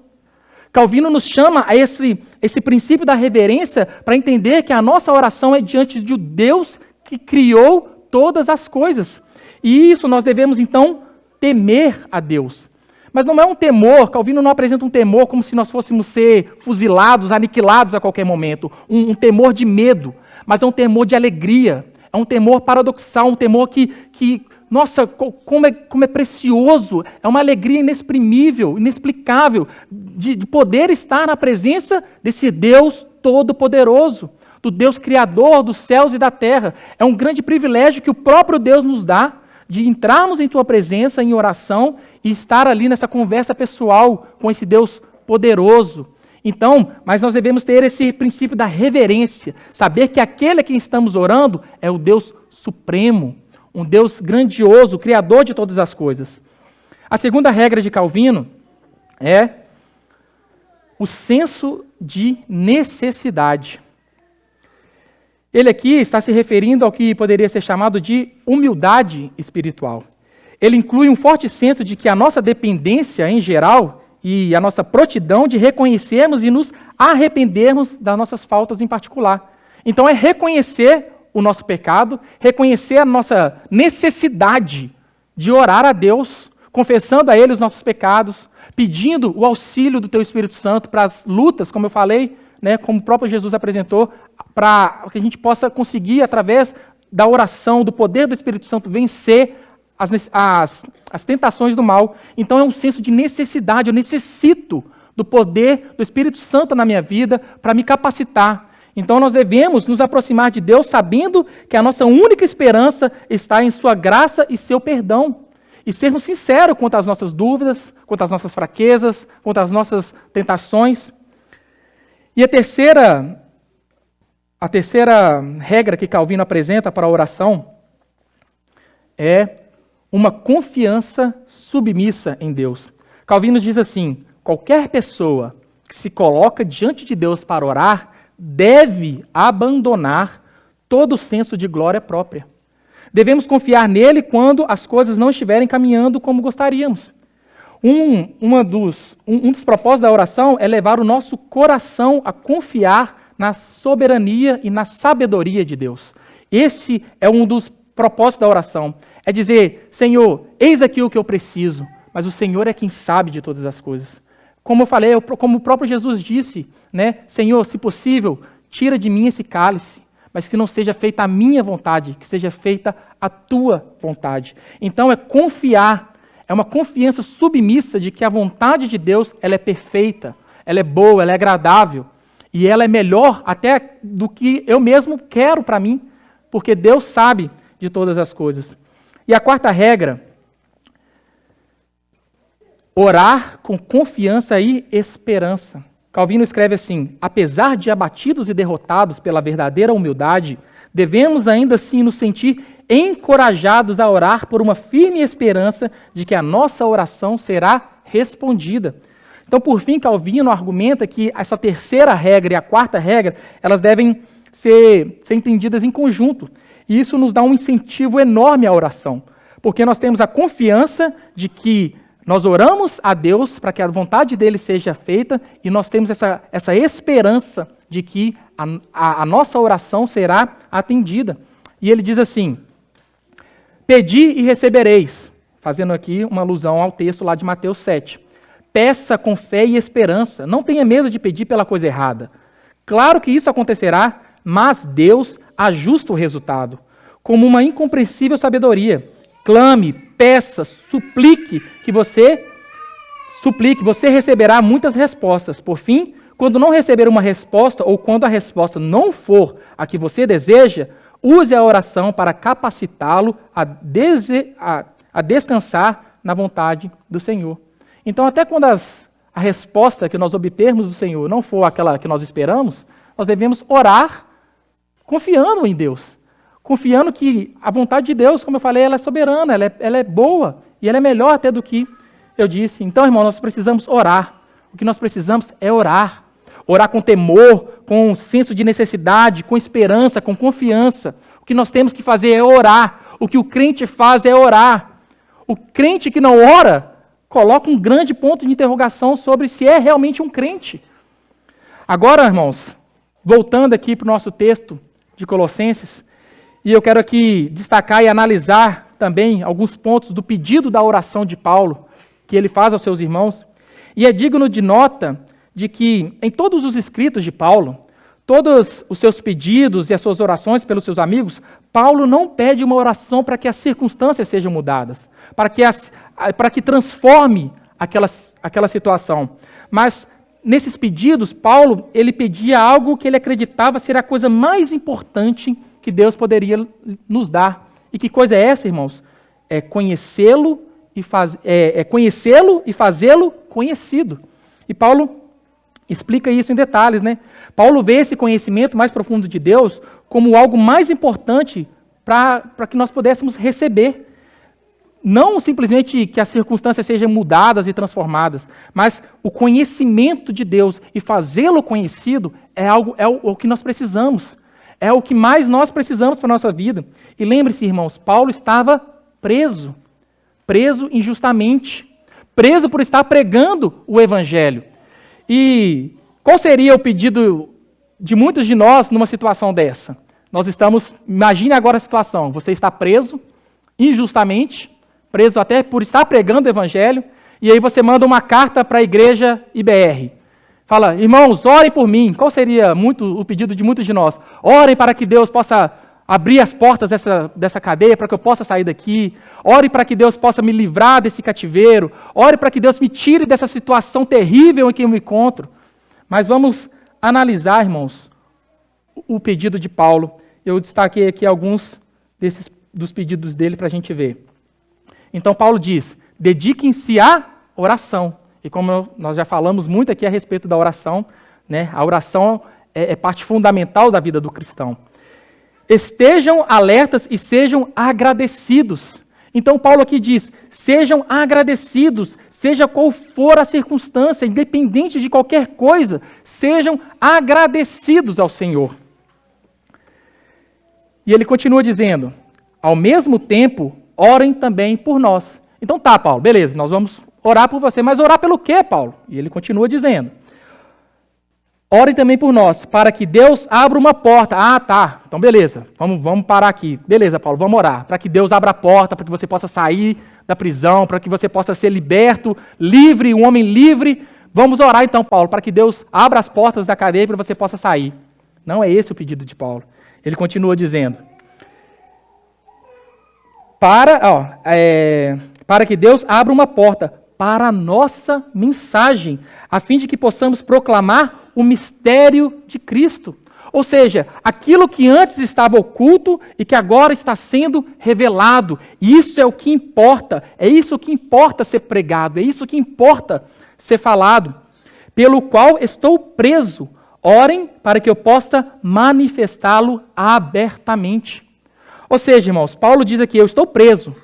Calvino nos chama a esse princípio da reverência para entender que a nossa oração é diante de Deus que criou todas as coisas. E isso nós devemos, então, temer a Deus. Mas não é um temor, Calvino não apresenta um temor como se nós fôssemos ser fuzilados, aniquilados a qualquer momento. Um temor de medo, mas é um temor de alegria. É um temor paradoxal, um temor que nossa, como é precioso, é uma alegria inexprimível, inexplicável, de poder estar na presença desse Deus todo-poderoso, do Deus criador dos céus e da terra. É um grande privilégio que o próprio Deus nos dá, de entrarmos em tua presença em oração e estar ali nessa conversa pessoal com esse Deus poderoso. Então, mas nós devemos ter esse princípio da reverência, saber que aquele a quem estamos orando é o Deus supremo, um Deus grandioso, criador de todas as coisas. A segunda regra de Calvino é o senso de necessidade. Ele aqui está se referindo ao que poderia ser chamado de humildade espiritual. Ele inclui um forte senso de que a nossa dependência em geral e a nossa prontidão de reconhecermos e nos arrependermos das nossas faltas em particular. Então é reconhecer o nosso pecado, reconhecer a nossa necessidade de orar a Deus, confessando a Ele os nossos pecados, pedindo o auxílio do Teu Espírito Santo para as lutas, como eu falei, né, como o próprio Jesus apresentou, para que a gente possa conseguir, através da oração, do poder do Espírito Santo, vencer as tentações do mal. Então é um senso de necessidade, eu necessito do poder do Espírito Santo na minha vida para me capacitar. Então nós devemos nos aproximar de Deus sabendo que a nossa única esperança está em sua graça e seu perdão. E sermos sinceros quanto às nossas dúvidas, quanto às nossas fraquezas, quanto às nossas tentações. E a terceira regra que Calvino apresenta para a oração é uma confiança submissa em Deus. Calvino diz assim: qualquer pessoa que se coloca diante de Deus para orar deve abandonar todo o senso de glória própria. Devemos confiar nele quando as coisas não estiverem caminhando como gostaríamos. Um dos propósitos da oração é levar o nosso coração a confiar na soberania e na sabedoria de Deus. Esse é um dos propósitos da oração. É dizer: Senhor, eis aqui o que eu preciso, mas o Senhor é quem sabe de todas as coisas. Como eu falei, como o próprio Jesus disse, né? Senhor, se possível, tira de mim esse cálice, mas que não seja feita a minha vontade, que seja feita a tua vontade. Então é confiar, é uma confiança submissa de que a vontade de Deus, ela é perfeita, ela é boa, ela é agradável, e ela é melhor até do que eu mesmo quero para mim, porque Deus sabe de todas as coisas. E a quarta regra: orar com confiança e esperança. Calvino escreve assim: apesar de abatidos e derrotados pela verdadeira humildade, devemos ainda assim nos sentir encorajados a orar por uma firme esperança de que a nossa oração será respondida. Então, por fim, Calvino argumenta que essa terceira regra e a quarta regra, elas devem ser entendidas em conjunto. E isso nos dá um incentivo enorme à oração, porque nós temos a confiança de que nós oramos a Deus para que a vontade dele seja feita, e nós temos essa esperança de que a nossa oração será atendida. E ele diz assim: pedi e recebereis, fazendo aqui uma alusão ao texto lá de Mateus 7. Peça com fé e esperança, não tenha medo de pedir pela coisa errada. Claro que isso acontecerá, mas Deus ajusta o resultado, como uma incompreensível sabedoria. Clame, peça, suplique, você receberá muitas respostas. Por fim, quando não receber uma resposta, ou quando a resposta não for a que você deseja, use a oração para capacitá-lo a descansar na vontade do Senhor. Então, até quando a resposta que nós obtermos do Senhor não for aquela que nós esperamos, nós devemos orar confiando em Deus. Confiando que a vontade de Deus, como eu falei, ela é soberana, ela é boa, e ela é melhor até do que eu disse. Então, irmão, nós precisamos orar. O que nós precisamos é orar. Orar com temor, com senso de necessidade, com esperança, com confiança. O que nós temos que fazer é orar. O que o crente faz é orar. O crente que não ora, coloca um grande ponto de interrogação sobre se é realmente um crente. Agora, irmãos, voltando aqui para o nosso texto de Colossenses, e eu quero aqui destacar e analisar também alguns pontos do pedido da oração de Paulo, que ele faz aos seus irmãos. E é digno de nota de que em todos os escritos de Paulo, todos os seus pedidos e as suas orações pelos seus amigos, Paulo não pede uma oração para que as circunstâncias sejam mudadas, para que transforme aquela situação. Mas nesses pedidos, Paulo ele pedia algo que ele acreditava ser a coisa mais importante que Deus poderia nos dar. E que coisa é essa, irmãos? É conhecê-lo e fazê-lo conhecido. E Paulo explica isso em detalhes, né? Paulo vê esse conhecimento mais profundo de Deus como algo mais importante para que nós pudéssemos receber. Não simplesmente que as circunstâncias sejam mudadas e transformadas, mas o conhecimento de Deus e fazê-lo conhecido é o que nós precisamos. É o que mais nós precisamos para a nossa vida. E lembre-se, irmãos, Paulo estava preso injustamente, preso por estar pregando o Evangelho. E qual seria o pedido de muitos de nós numa situação dessa? Imagine agora a situação, você está preso, injustamente, preso até por estar pregando o evangelho, e aí você manda uma carta para a igreja IBR. Fala, irmãos, orem por mim. Qual seria o pedido de muitos de nós? Orem para que Deus possa abrir as portas dessa cadeia, para que eu possa sair daqui. Ore para que Deus possa me livrar desse cativeiro. Ore para que Deus me tire dessa situação terrível em que eu me encontro. Mas vamos analisar, irmãos, o pedido de Paulo. Eu destaquei aqui alguns dos pedidos dele para a gente ver. Então, Paulo diz, dediquem-se à oração. E como nós já falamos muito aqui a respeito da oração, né, a oração é parte fundamental da vida do cristão. Estejam alertas e sejam agradecidos. Então, Paulo aqui diz, sejam agradecidos, seja qual for a circunstância, independente de qualquer coisa, sejam agradecidos ao Senhor. E ele continua dizendo, ao mesmo tempo, orem também por nós. Então tá, Paulo, beleza, nós vamos orar por você, mas orar pelo quê, Paulo? E ele continua dizendo, orem também por nós, para que Deus abra uma porta. Ah, tá, então beleza, vamos parar aqui. Beleza, Paulo, vamos orar, para que Deus abra a porta, para que você possa sair da prisão, para que você possa ser liberto, livre, um homem livre. Vamos orar então, Paulo, para que Deus abra as portas da cadeia para que você possa sair. Não é esse o pedido de Paulo. Ele continua dizendo, para que Deus abra uma porta para a nossa mensagem, a fim de que possamos proclamar o mistério de Cristo. Ou seja, aquilo que antes estava oculto e que agora está sendo revelado. Isso é o que importa, é isso que importa ser pregado, é isso que importa ser falado. Pelo qual estou preso. Orem para que eu possa manifestá-lo abertamente. Ou seja, irmãos, Paulo diz aqui, eu estou preso.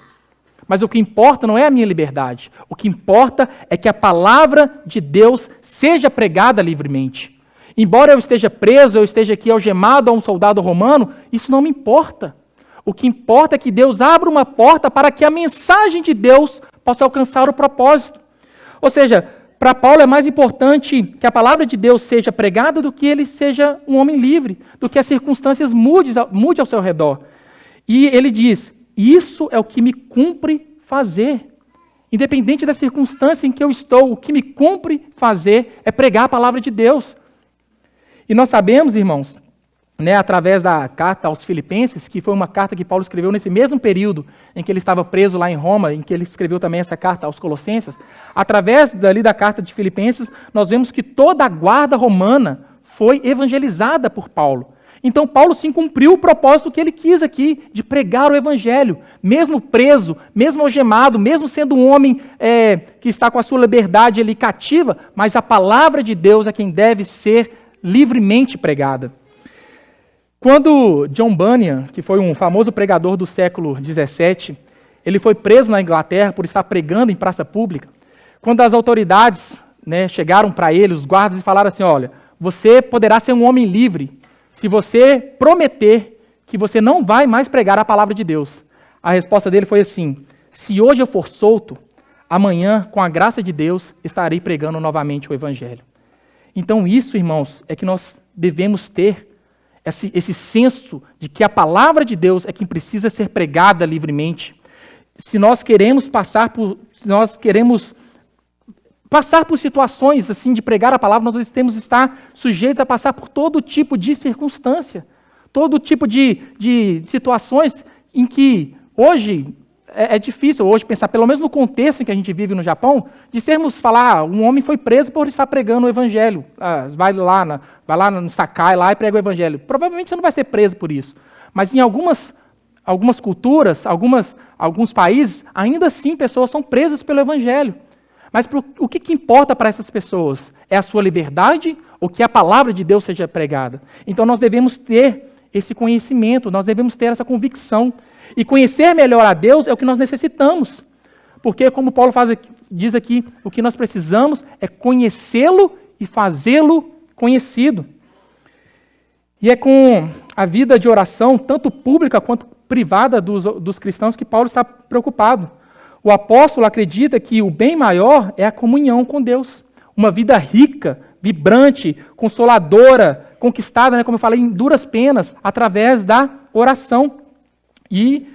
Mas o que importa não é a minha liberdade. O que importa é que a palavra de Deus seja pregada livremente. Embora eu esteja preso, eu esteja aqui algemado a um soldado romano, isso não me importa. O que importa é que Deus abra uma porta para que a mensagem de Deus possa alcançar o propósito. Ou seja, para Paulo é mais importante que a palavra de Deus seja pregada do que ele seja um homem livre, do que as circunstâncias mudem ao seu redor. E ele diz, isso é o que me cumpre fazer. Independente da circunstância em que eu estou, o que me cumpre fazer é pregar a palavra de Deus. E nós sabemos, irmãos, através da carta aos Filipenses, que foi uma carta que Paulo escreveu nesse mesmo período em que ele estava preso lá em Roma, em que ele escreveu também essa carta aos Colossenses, através da carta de Filipenses, nós vemos que toda a guarda romana foi evangelizada por Paulo. Então Paulo sim cumpriu o propósito que ele quis aqui, de pregar o evangelho, mesmo preso, mesmo algemado, mesmo sendo um homem que está com a sua liberdade ali cativa, mas a palavra de Deus é quem deve ser livremente pregada. Quando John Bunyan, que foi um famoso pregador do século XVII, ele foi preso na Inglaterra por estar pregando em praça pública, quando as autoridades chegaram para ele, os guardas, e falaram assim, olha, você poderá ser um homem livre se você prometer que você não vai mais pregar a palavra de Deus. A resposta dele foi assim, se hoje eu for solto, amanhã, com a graça de Deus, estarei pregando novamente o evangelho. Então isso, irmãos, é que nós devemos ter esse senso de que a palavra de Deus é quem precisa ser pregada livremente. Se nós queremos passar por situações assim de pregar a palavra, nós temos que estar sujeitos a passar por todo tipo de circunstância, todo tipo de situações em que hoje é difícil pensar, pelo menos no contexto em que a gente vive no Japão, de falar, um homem foi preso por estar pregando o evangelho. Vai lá no Sakai lá e prega o evangelho. Provavelmente você não vai ser preso por isso. Mas em algumas culturas, alguns países, ainda assim pessoas são presas pelo evangelho. Mas o que importa para essas pessoas? É a sua liberdade ou que a palavra de Deus seja pregada? Então nós devemos ter esse conhecimento, nós devemos ter essa convicção. E conhecer melhor a Deus é o que nós necessitamos. Porque, como Paulo diz aqui, o que nós precisamos é conhecê-lo e fazê-lo conhecido. E é com a vida de oração, tanto pública quanto privada dos cristãos, que Paulo está preocupado. O apóstolo acredita que o bem maior é a comunhão com Deus. Uma vida rica, vibrante, consoladora, conquistada, né, como eu falei, em duras penas, através da oração. E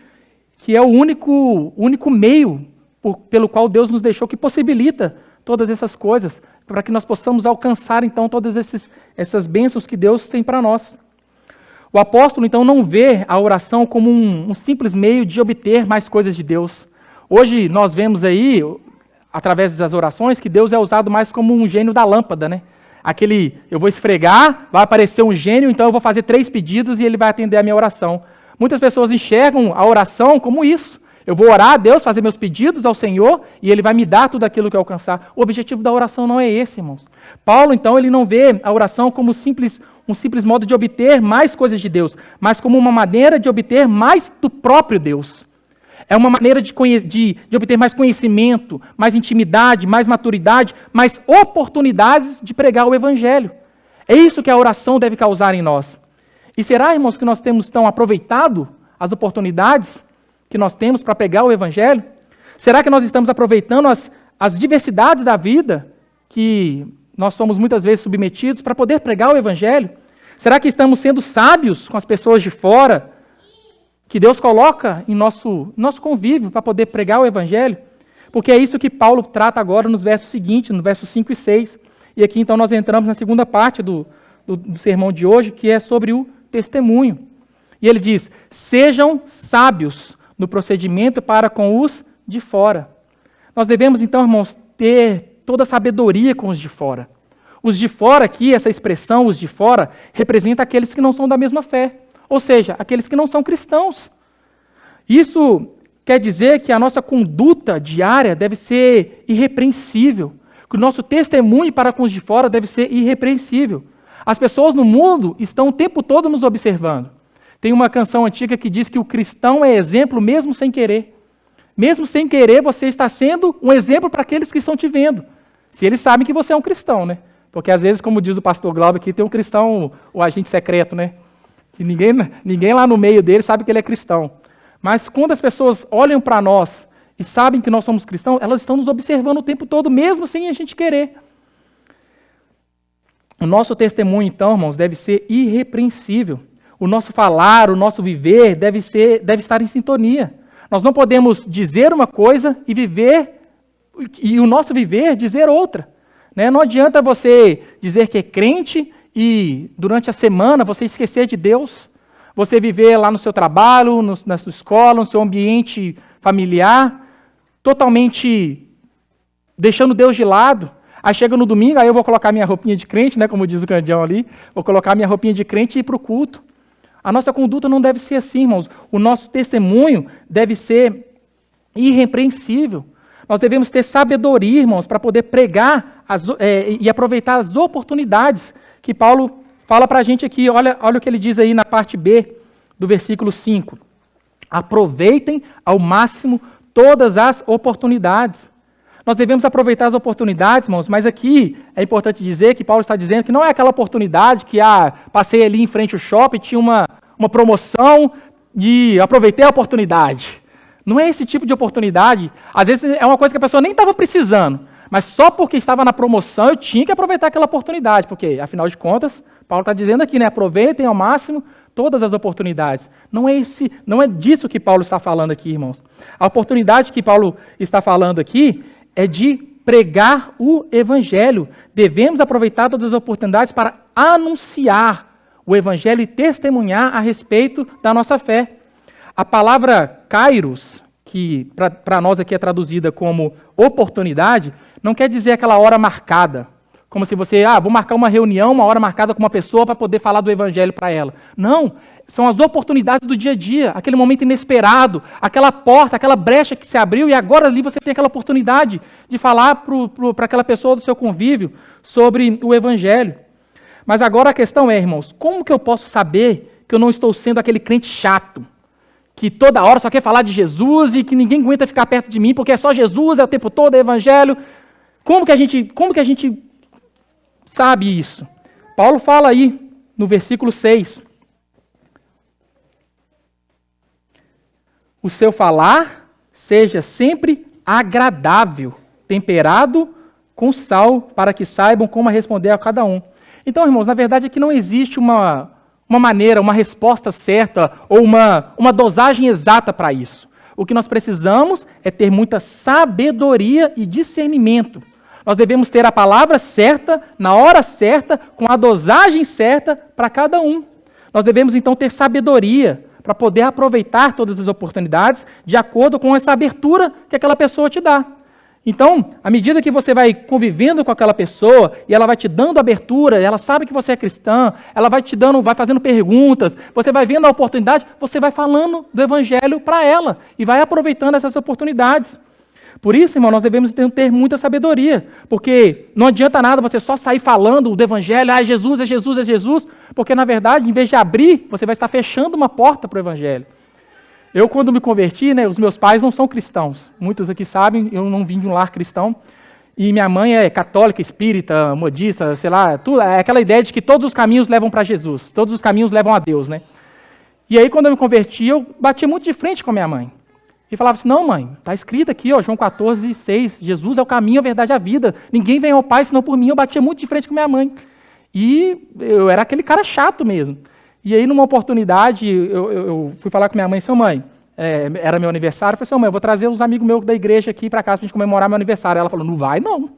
que é o único meio pelo qual Deus nos deixou, que possibilita todas essas coisas, para que nós possamos alcançar, então, todas essas bênçãos que Deus tem para nós. O apóstolo, então, não vê a oração como um simples meio de obter mais coisas de Deus. Hoje nós vemos aí, através das orações, que Deus é usado mais como um gênio da lâmpada, né? Eu vou esfregar, vai aparecer um gênio, então eu vou fazer 3 pedidos e ele vai atender a minha oração. Muitas pessoas enxergam a oração como isso. Eu vou orar a Deus, fazer meus pedidos ao Senhor e Ele vai me dar tudo aquilo que eu alcançar. O objetivo da oração não é esse, irmãos. Paulo, então, ele não vê a oração como um simples modo de obter mais coisas de Deus, mas como uma maneira de obter mais do próprio Deus. É uma maneira de obter mais conhecimento, mais intimidade, mais maturidade, mais oportunidades de pregar o Evangelho. É isso que a oração deve causar em nós. E será, irmãos, que nós temos, então, aproveitado as oportunidades que nós temos para pregar o Evangelho? Será que nós estamos aproveitando as diversidades da vida que nós somos muitas vezes submetidos para poder pregar o Evangelho? Será que estamos sendo sábios com as pessoas de fora que Deus coloca em nosso convívio para poder pregar o Evangelho? Porque é isso que Paulo trata agora nos versos seguintes, no versos 5 e 6. E aqui então nós entramos na segunda parte do sermão de hoje, que é sobre o testemunho. E ele diz: sejam sábios no procedimento para com os de fora. Nós devemos então, irmãos, ter toda a sabedoria com os de fora. Os de fora aqui, essa expressão, os de fora, representa aqueles que não são da mesma fé. Ou seja, aqueles que não são cristãos. Isso quer dizer que a nossa conduta diária deve ser irrepreensível. Que o nosso testemunho para com os de fora deve ser irrepreensível. As pessoas no mundo estão o tempo todo nos observando. Tem uma canção antiga que diz que o cristão é exemplo mesmo sem querer. Mesmo sem querer, você está sendo um exemplo para aqueles que estão te vendo. Se eles sabem que você é um cristão, né? Porque às vezes, como diz o pastor Glauber aqui, tem um cristão, o agente secreto, né? Que ninguém lá no meio dele sabe que ele é cristão. Mas quando as pessoas olham para nós e sabem que nós somos cristãos, elas estão nos observando o tempo todo, mesmo sem a gente querer. O nosso testemunho, então, irmãos, deve ser irrepreensível. O nosso falar, o nosso viver deve estar em sintonia. Nós não podemos dizer uma coisa e o nosso viver dizer outra. Né? Não adianta você dizer que é crente e durante a semana você esquecer de Deus. Você viver lá no seu trabalho, na sua escola, no seu ambiente familiar, totalmente deixando Deus de lado. Aí chega no domingo, aí eu vou colocar minha roupinha de crente, né, como diz o Candião ali, vou colocar minha roupinha de crente e ir para o culto. A nossa conduta não deve ser assim, irmãos. O nosso testemunho deve ser irrepreensível. Nós devemos ter sabedoria, irmãos, para poder pregar e aproveitar as oportunidades que Paulo fala para a gente aqui. Olha o que ele diz aí na parte B do versículo 5. Aproveitem ao máximo todas as oportunidades. Nós devemos aproveitar as oportunidades, irmãos, mas aqui é importante dizer que Paulo está dizendo que não é aquela oportunidade que passei ali em frente ao shopping, tinha uma promoção e aproveitei a oportunidade. Não é esse tipo de oportunidade. Às vezes é uma coisa que a pessoa nem estava precisando, mas só porque estava na promoção eu tinha que aproveitar aquela oportunidade, porque, afinal de contas, Paulo está dizendo aqui, né? Aproveitem ao máximo todas as oportunidades. Não é disso que Paulo está falando aqui, irmãos. A oportunidade que Paulo está falando aqui é de pregar o Evangelho. Devemos aproveitar todas as oportunidades para anunciar o Evangelho e testemunhar a respeito da nossa fé. A palavra kairos, que para nós aqui é traduzida como oportunidade, não quer dizer aquela hora marcada. Como se você, vou marcar uma reunião, uma hora marcada com uma pessoa para poder falar do Evangelho para ela. Não, são as oportunidades do dia a dia, aquele momento inesperado, aquela porta, aquela brecha que se abriu e agora ali você tem aquela oportunidade de falar para aquela pessoa do seu convívio sobre o Evangelho. Mas agora a questão é, irmãos, como que eu posso saber que eu não estou sendo aquele crente chato, que toda hora só quer falar de Jesus e que ninguém aguenta ficar perto de mim porque é só Jesus, é o tempo todo, é Evangelho? Como que a gente sabe isso? Paulo fala aí no versículo 6. O seu falar seja sempre agradável, temperado com sal, para que saibam como responder a cada um. Então, irmãos, na verdade é que não existe uma maneira, uma resposta certa ou uma dosagem exata para isso. O que nós precisamos é ter muita sabedoria e discernimento. Nós devemos ter a palavra certa, na hora certa, com a dosagem certa para cada um. Nós devemos, então, ter sabedoria para poder aproveitar todas as oportunidades de acordo com essa abertura que aquela pessoa te dá. Então, à medida que você vai convivendo com aquela pessoa e ela vai te dando abertura, ela sabe que você é cristã, ela vai te dando, vai fazendo perguntas, você vai vendo a oportunidade, você vai falando do evangelho para ela e vai aproveitando essas oportunidades. Por isso, irmão, nós devemos ter muita sabedoria, porque não adianta nada você só sair falando do evangelho, é Jesus, é Jesus, é Jesus, porque na verdade, em vez de abrir, você vai estar fechando uma porta para o evangelho. Eu, quando me converti, os meus pais não são cristãos. Muitos aqui sabem, eu não vim de um lar cristão. E minha mãe é católica, espírita, modista, sei lá, tudo, é aquela ideia de que todos os caminhos levam para Jesus, todos os caminhos levam a Deus, né? E aí, quando eu me converti, eu bati muito de frente com a minha mãe. E falava assim, não, mãe, está escrito aqui, João 14:6, Jesus é o caminho, a verdade e a vida. Ninguém vem ao Pai senão por mim. Eu batia muito de frente com minha mãe. E eu era aquele cara chato mesmo. E aí, numa oportunidade, eu fui falar com minha mãe, seu mãe, era meu aniversário, eu falei, seu mãe, eu vou trazer uns amigos meus da igreja aqui para casa para a gente comemorar meu aniversário. Ela falou, não vai não,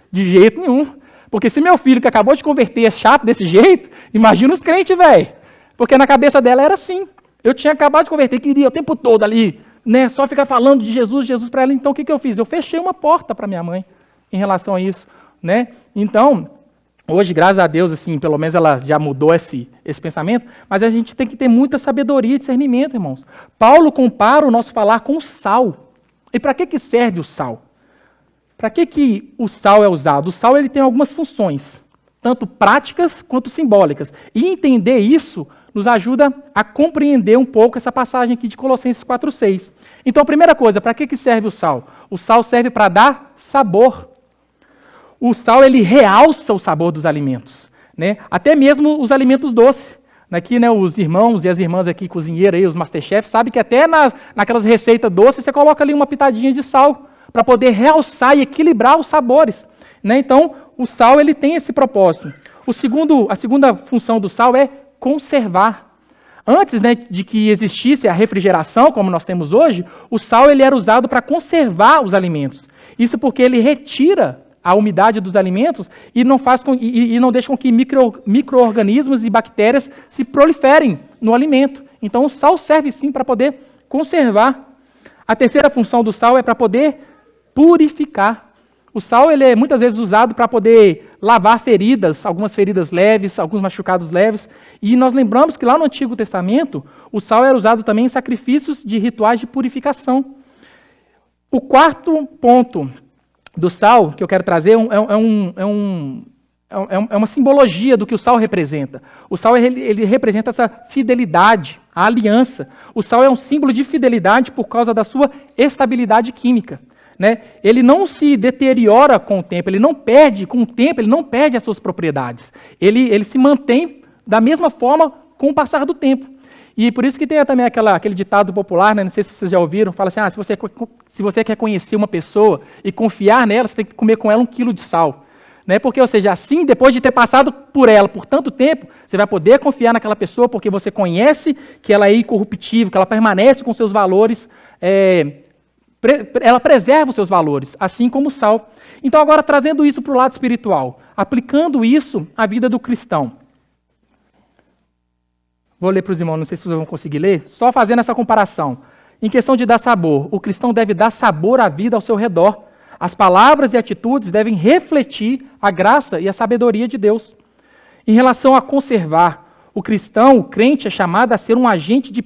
de jeito nenhum. Porque se meu filho que acabou de converter é chato desse jeito, imagina os crentes, velho. Porque na cabeça dela era assim. Eu tinha acabado de converter, queria o tempo todo ali, só ficar falando de Jesus para ela. Então, o que eu fiz? Eu fechei uma porta para minha mãe em relação a isso, né? Então, hoje, graças a Deus, assim, pelo menos ela já mudou esse pensamento, mas a gente tem que ter muita sabedoria e discernimento, irmãos. Paulo compara o nosso falar com o sal. E para que serve o sal? Para que o sal é usado? O sal ele tem algumas funções, tanto práticas quanto simbólicas. E entender isso nos ajuda a compreender um pouco essa passagem aqui de Colossenses 4:6. Então, a primeira coisa, para que serve o sal? O sal serve para dar sabor. O sal, ele realça o sabor dos alimentos, né? Até mesmo os alimentos doces. Aqui, os irmãos e as irmãs aqui, cozinheiras, os masterchefs, sabem que até naquelas receitas doces, você coloca ali uma pitadinha de sal, para poder realçar e equilibrar os sabores, né? Então, o sal, ele tem esse propósito. A segunda função do sal é conservar. Antes, de que existisse a refrigeração, como nós temos hoje, o sal ele era usado para conservar os alimentos. Isso porque ele retira a umidade dos alimentos e não deixa com que micro-organismos e bactérias se proliferem no alimento. Então, o sal serve sim para poder conservar. A terceira função do sal é para poder purificar. O sal ele é muitas vezes usado para poder lavar feridas, algumas feridas leves, alguns machucados leves. E nós lembramos que lá no Antigo Testamento, o sal era usado também em sacrifícios de rituais de purificação. O quarto ponto do sal que eu quero trazer é uma simbologia do que o sal representa. O sal ele representa essa fidelidade, a aliança. O sal é um símbolo de fidelidade por causa da sua estabilidade química. Ele não se deteriora com o tempo, ele não perde com o tempo, ele não perde as suas propriedades. Ele se mantém da mesma forma com o passar do tempo. E por isso que tem também aquele ditado popular, não sei se vocês já ouviram, fala assim, se você quer conhecer uma pessoa e confiar nela, você tem que comer com ela 1 quilo de sal. Porque, ou seja, assim, depois de ter passado por ela por tanto tempo, você vai poder confiar naquela pessoa porque você conhece que ela é incorruptível, que ela permanece com seus valores, ela preserva os seus valores, assim como o sal. Então, agora, trazendo isso para o lado espiritual, aplicando isso à vida do cristão. Vou ler para os irmãos, não sei se vocês vão conseguir ler, só fazendo essa comparação. Em questão de dar sabor, o cristão deve dar sabor à vida ao seu redor. As palavras e atitudes devem refletir a graça e a sabedoria de Deus. Em relação a conservar, o cristão, o crente, é chamado a ser um agente de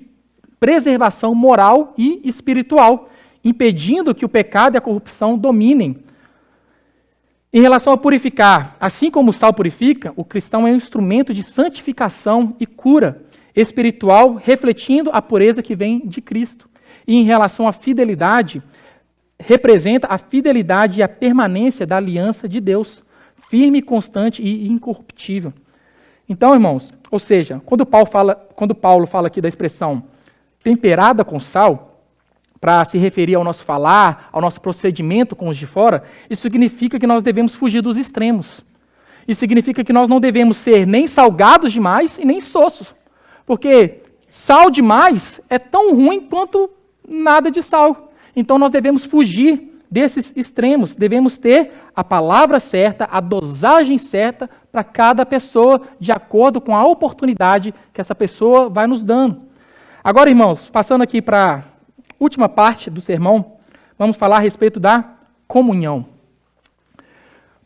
preservação moral e espiritual, impedindo que o pecado e a corrupção dominem. Em relação a purificar, assim como o sal purifica, o cristão é um instrumento de santificação e cura espiritual, refletindo a pureza que vem de Cristo. E em relação à fidelidade, representa a fidelidade e a permanência da aliança de Deus, firme, constante e incorruptível. Então, irmãos, ou seja, quando Paulo fala aqui da expressão temperada com sal, para se referir ao nosso falar, ao nosso procedimento com os de fora, isso significa que nós devemos fugir dos extremos. Isso significa que nós não devemos ser nem salgados demais e nem sossos. Porque sal demais é tão ruim quanto nada de sal. Então nós devemos fugir desses extremos. Devemos ter a palavra certa, a dosagem certa para cada pessoa, de acordo com a oportunidade que essa pessoa vai nos dando. Agora, irmãos, passando aqui para a última parte do sermão, vamos falar a respeito da comunhão.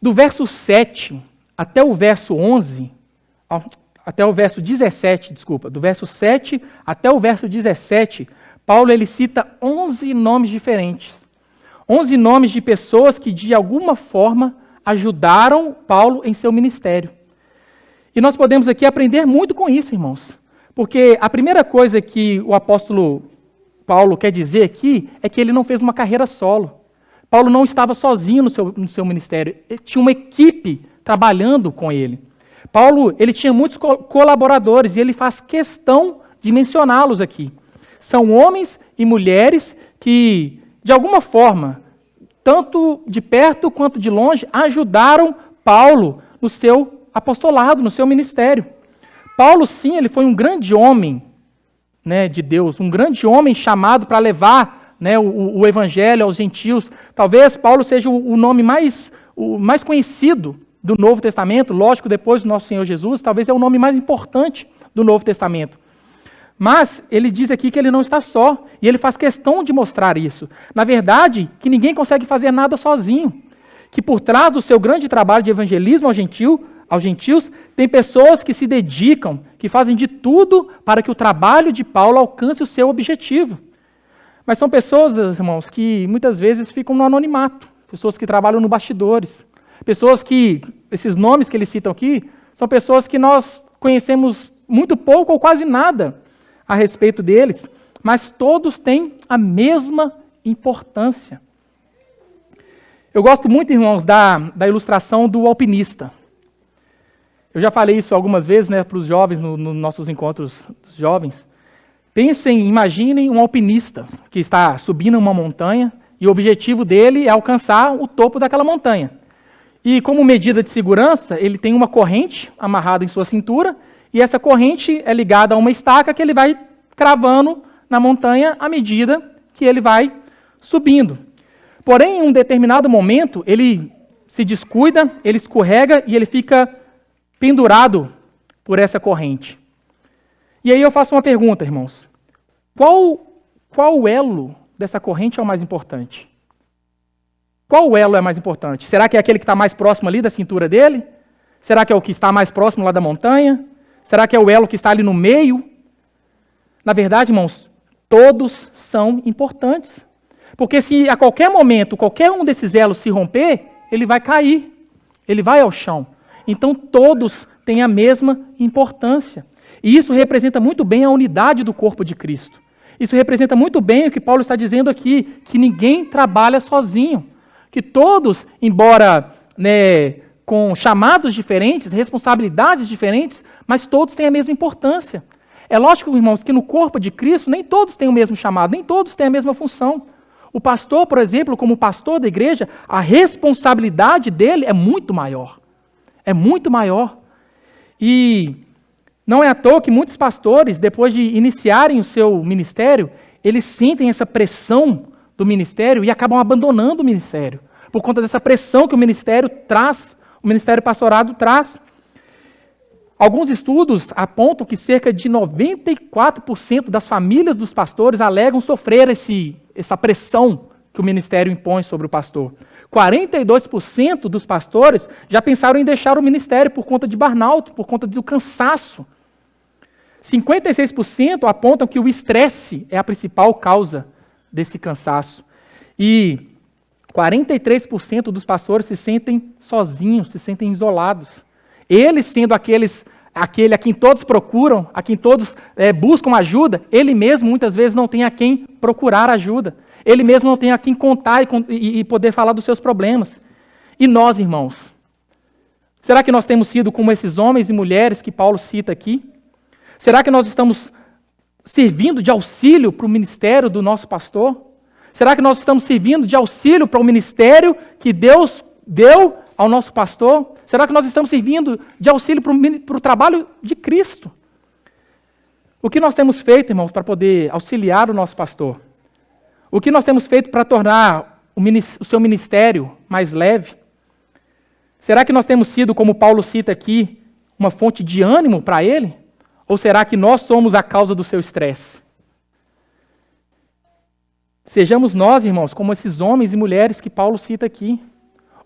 Do verso 7 até o verso 11, até o verso 17, desculpa, do verso 7 até o verso 17, Paulo ele cita 11 nomes diferentes. 11 nomes de pessoas que de alguma forma ajudaram Paulo em seu ministério. E nós podemos aqui aprender muito com isso, irmãos. Porque a primeira coisa que o apóstolo Paulo quer dizer aqui é que ele não fez uma carreira solo. Paulo não estava sozinho no seu ministério. Ele tinha uma equipe trabalhando com ele. Paulo ele tinha muitos colaboradores e ele faz questão de mencioná-los aqui. São homens e mulheres que, de alguma forma, tanto de perto quanto de longe, ajudaram Paulo no seu apostolado, no seu ministério. Paulo, sim, ele foi um grande homem, né, de Deus, um grande homem chamado para levar, né, o evangelho aos gentios. Talvez Paulo seja o nome mais conhecido do Novo Testamento, lógico, depois do nosso Senhor Jesus, talvez é o nome mais importante do Novo Testamento. Mas ele diz aqui que ele não está só, e ele faz questão de mostrar isso. Na verdade, que ninguém consegue fazer nada sozinho, que por trás do seu grande trabalho de evangelismo aos gentios, tem pessoas que se dedicam, que fazem de tudo para que o trabalho de Paulo alcance o seu objetivo. Mas são pessoas, irmãos, que muitas vezes ficam no anonimato, pessoas que trabalham no bastidores, pessoas que, esses nomes que eles citam aqui, são pessoas que nós conhecemos muito pouco ou quase nada a respeito deles, mas todos têm a mesma importância. Eu gosto muito, irmãos, da ilustração do alpinista. Eu já falei isso algumas vezes, né, para os jovens, nos nossos encontros jovens. Imaginem um alpinista que está subindo uma montanha e o objetivo dele é alcançar o topo daquela montanha. E como medida de segurança, ele tem uma corrente amarrada em sua cintura e essa corrente é ligada a uma estaca que ele vai cravando na montanha à medida que ele vai subindo. Porém, em um determinado momento, ele se descuida, ele escorrega e ele fica pendurado por essa corrente. E aí eu faço uma pergunta, irmãos. Qual elo dessa corrente é o mais importante? Qual elo é mais importante? Será que é aquele que está mais próximo ali da cintura dele? Será que é o que está mais próximo lá da montanha? Será que é o elo que está ali no meio? Na verdade, irmãos, todos são importantes. Porque se a qualquer momento, qualquer um desses elos se romper, ele vai cair, ele vai ao chão. Então todos têm a mesma importância. E isso representa muito bem a unidade do corpo de Cristo. Isso representa muito bem o que Paulo está dizendo aqui, que ninguém trabalha sozinho. Que todos, embora, né, com chamados diferentes, responsabilidades diferentes, mas todos têm a mesma importância. É lógico, irmãos, que no corpo de Cristo nem todos têm o mesmo chamado, nem todos têm a mesma função. O pastor, por exemplo, como pastor da igreja, a responsabilidade dele é muito maior. É muito maior. E não é à toa que muitos pastores, depois de iniciarem o seu ministério, eles sentem essa pressão do ministério e acabam abandonando o ministério, por conta dessa pressão que o ministério traz, o ministério pastorado traz. Alguns estudos apontam que cerca de 94% das famílias dos pastores alegam sofrer essa pressão que o ministério impõe sobre o pastor. 42% dos pastores já pensaram em deixar o ministério por conta de burnout, por conta do cansaço. 56% apontam que o estresse é a principal causa desse cansaço. E 43% dos pastores se sentem sozinhos, se sentem isolados. Eles sendo aquele a quem todos procuram, a quem todos buscam ajuda, ele mesmo muitas vezes não tem a quem procurar ajuda. Ele mesmo não tem a quem contar e poder falar dos seus problemas. E nós, irmãos, será que nós temos sido como esses homens e mulheres que Paulo cita aqui? Será que nós estamos servindo de auxílio para o ministério do nosso pastor? Será que nós estamos servindo de auxílio para o ministério que Deus deu ao nosso pastor? Será que nós estamos servindo de auxílio para o trabalho de Cristo? O que nós temos feito, irmãos, para poder auxiliar o nosso pastor? O que nós temos feito para tornar o seu ministério mais leve? Será que nós temos sido, como Paulo cita aqui, uma fonte de ânimo para ele? Ou será que nós somos a causa do seu estresse? Sejamos nós, irmãos, como esses homens e mulheres que Paulo cita aqui.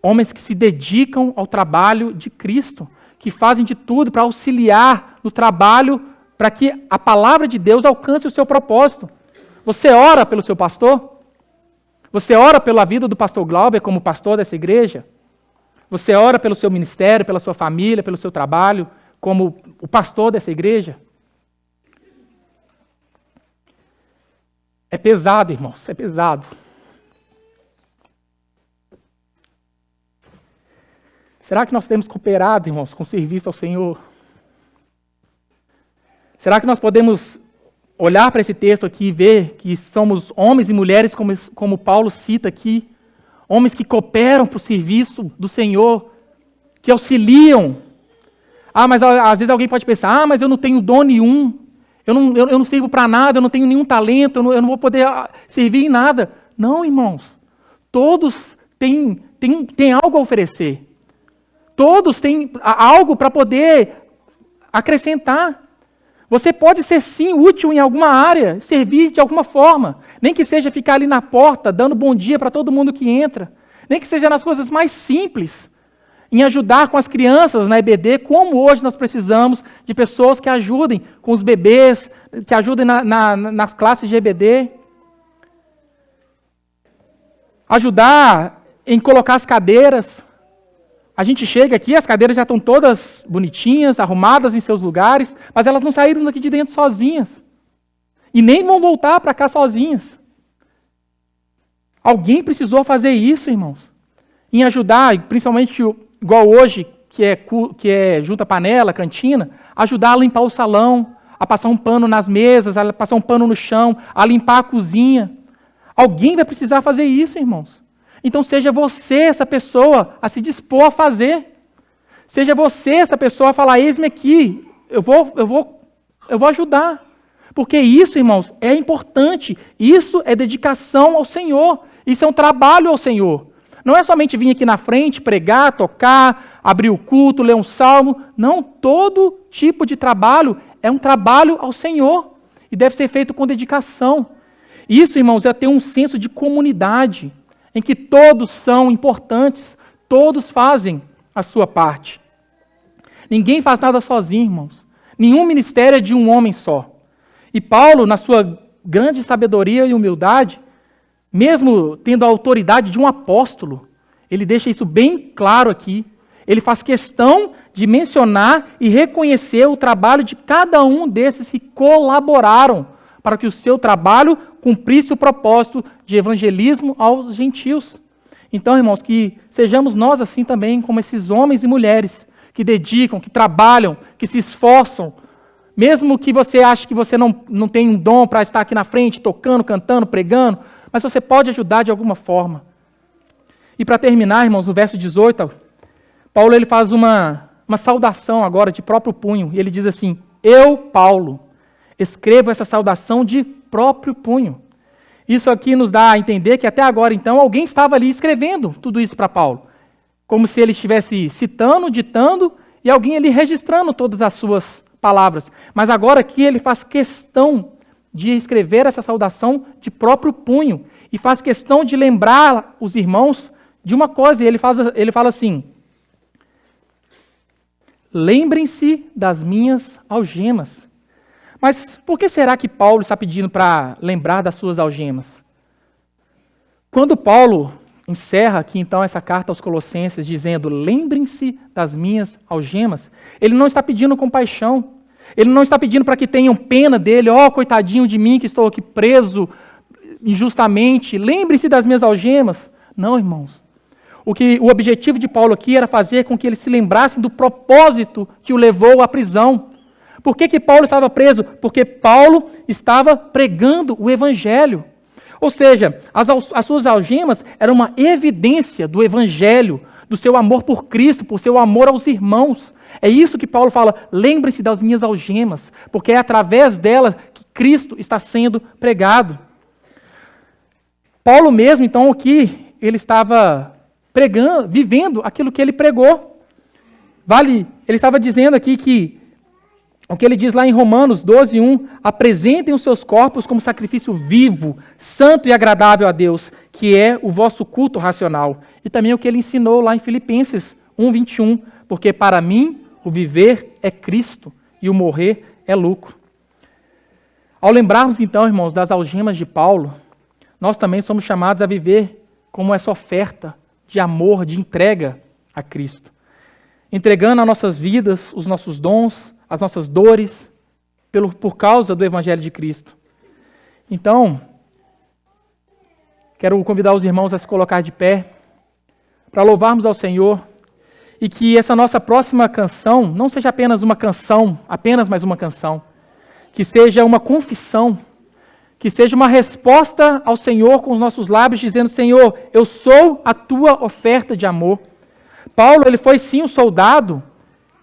Homens que se dedicam ao trabalho de Cristo, que fazem de tudo para auxiliar no trabalho, para que a palavra de Deus alcance o seu propósito. Você ora pelo seu pastor? Você ora pela vida do pastor Glauber como pastor dessa igreja? Você ora pelo seu ministério, pela sua família, pelo seu trabalho, como o pastor dessa igreja? É pesado, irmãos, é pesado. Será que nós temos cooperado, irmãos, com o serviço ao Senhor? Será que nós podemos olhar para esse texto aqui e ver que somos homens e mulheres, como Paulo cita aqui, homens que cooperam para o serviço do Senhor, que auxiliam? Mas às vezes alguém pode pensar, mas eu não tenho dom nenhum, eu não sirvo para nada, eu não tenho nenhum talento, eu não vou poder servir em nada. Não, irmãos, todos têm algo a oferecer. Todos têm algo para poder acrescentar. Você pode ser sim útil em alguma área, servir de alguma forma. Nem que seja ficar ali na porta, dando bom dia para todo mundo que entra. Nem que seja nas coisas mais simples. Em ajudar com as crianças na EBD, como hoje nós precisamos de pessoas que ajudem com os bebês, que ajudem nas classes de EBD. Ajudar em colocar as cadeiras. A gente chega aqui, as cadeiras já estão todas bonitinhas, arrumadas em seus lugares, mas elas não saíram daqui de dentro sozinhas. E nem vão voltar para cá sozinhas. Alguém precisou fazer isso, irmãos. Em ajudar, principalmente igual hoje, que é junta panela, cantina, ajudar a limpar o salão, a passar um pano nas mesas, a passar um pano no chão, a limpar a cozinha. Alguém vai precisar fazer isso, irmãos. Então seja você essa pessoa a se dispor a fazer. Seja você essa pessoa a falar, eis-me aqui, eu vou ajudar. Porque isso, irmãos, é importante. Isso é dedicação ao Senhor. Isso é um trabalho ao Senhor. Não é somente vir aqui na frente, pregar, tocar, abrir o culto, ler um salmo. Não, todo tipo de trabalho é um trabalho ao Senhor. E deve ser feito com dedicação. Isso, irmãos, é ter um senso de comunidade, em que todos são importantes, todos fazem a sua parte. Ninguém faz nada sozinho, irmãos. Nenhum ministério é de um homem só. E Paulo, na sua grande sabedoria e humildade, mesmo tendo a autoridade de um apóstolo, ele deixa isso bem claro aqui. Ele faz questão de mencionar e reconhecer o trabalho de cada um desses que colaboraram para que o seu trabalho cumprisse o propósito de evangelismo aos gentios. Então, irmãos, que sejamos nós assim também, como esses homens e mulheres que dedicam, que trabalham, que se esforçam, mesmo que você ache que você não tem um dom para estar aqui na frente, tocando, cantando, pregando, mas você pode ajudar de alguma forma. E para terminar, irmãos, no verso 18, Paulo ele faz uma saudação agora de próprio punho, e ele diz assim, eu, Paulo, escrevo essa saudação de próprio punho. Isso aqui nos dá a entender que até agora, então, alguém estava ali escrevendo tudo isso para Paulo. Como se ele estivesse citando, ditando, e alguém ali registrando todas as suas palavras. Mas agora aqui ele faz questão de escrever essa saudação de próprio punho. E faz questão de lembrar os irmãos de uma coisa. E ele fala assim, lembrem-se das minhas algemas. Mas por que será que Paulo está pedindo para lembrar das suas algemas? Quando Paulo encerra aqui então essa carta aos Colossenses dizendo, lembrem-se das minhas algemas, ele não está pedindo compaixão, ele não está pedindo para que tenham pena dele, coitadinho de mim que estou aqui preso injustamente, lembre-se das minhas algemas. Não, irmãos. O objetivo de Paulo aqui era fazer com que eles se lembrassem do propósito que o levou à prisão. Por que Paulo estava preso? Porque Paulo estava pregando o Evangelho. Ou seja, as suas algemas eram uma evidência do Evangelho, do seu amor por Cristo, por seu amor aos irmãos. É isso que Paulo fala, lembre-se das minhas algemas, porque é através delas que Cristo está sendo pregado. Paulo mesmo, então, aqui, ele estava pregando, vivendo aquilo que ele pregou. Ele estava dizendo aqui que, o que ele diz lá em Romanos 12:1, apresentem os seus corpos como sacrifício vivo, santo e agradável a Deus, que é o vosso culto racional. E também o que ele ensinou lá em Filipenses 1:21, porque para mim o viver é Cristo e o morrer é lucro. Ao lembrarmos então, irmãos, das algemas de Paulo, nós também somos chamados a viver como essa oferta de amor, de entrega a Cristo. Entregando as nossas vidas, os nossos dons, as nossas dores, por causa do Evangelho de Cristo. Então, quero convidar os irmãos a se colocar de pé, para louvarmos ao Senhor, e que essa nossa próxima canção não seja apenas uma canção, apenas mais uma canção, que seja uma confissão, que seja uma resposta ao Senhor com os nossos lábios, dizendo, Senhor, eu sou a tua oferta de amor. Paulo, ele foi sim um soldado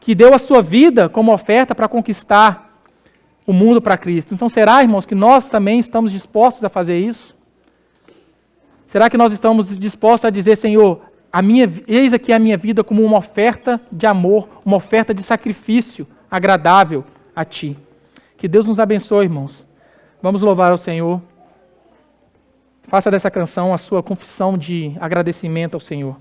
que deu a sua vida como oferta para conquistar o mundo para Cristo. Então será, irmãos, que nós também estamos dispostos a fazer isso? Será que nós estamos dispostos a dizer, Senhor, eis aqui a minha vida como uma oferta de amor, uma oferta de sacrifício agradável a Ti? Que Deus nos abençoe, irmãos. Vamos louvar ao Senhor. Faça dessa canção a sua confissão de agradecimento ao Senhor.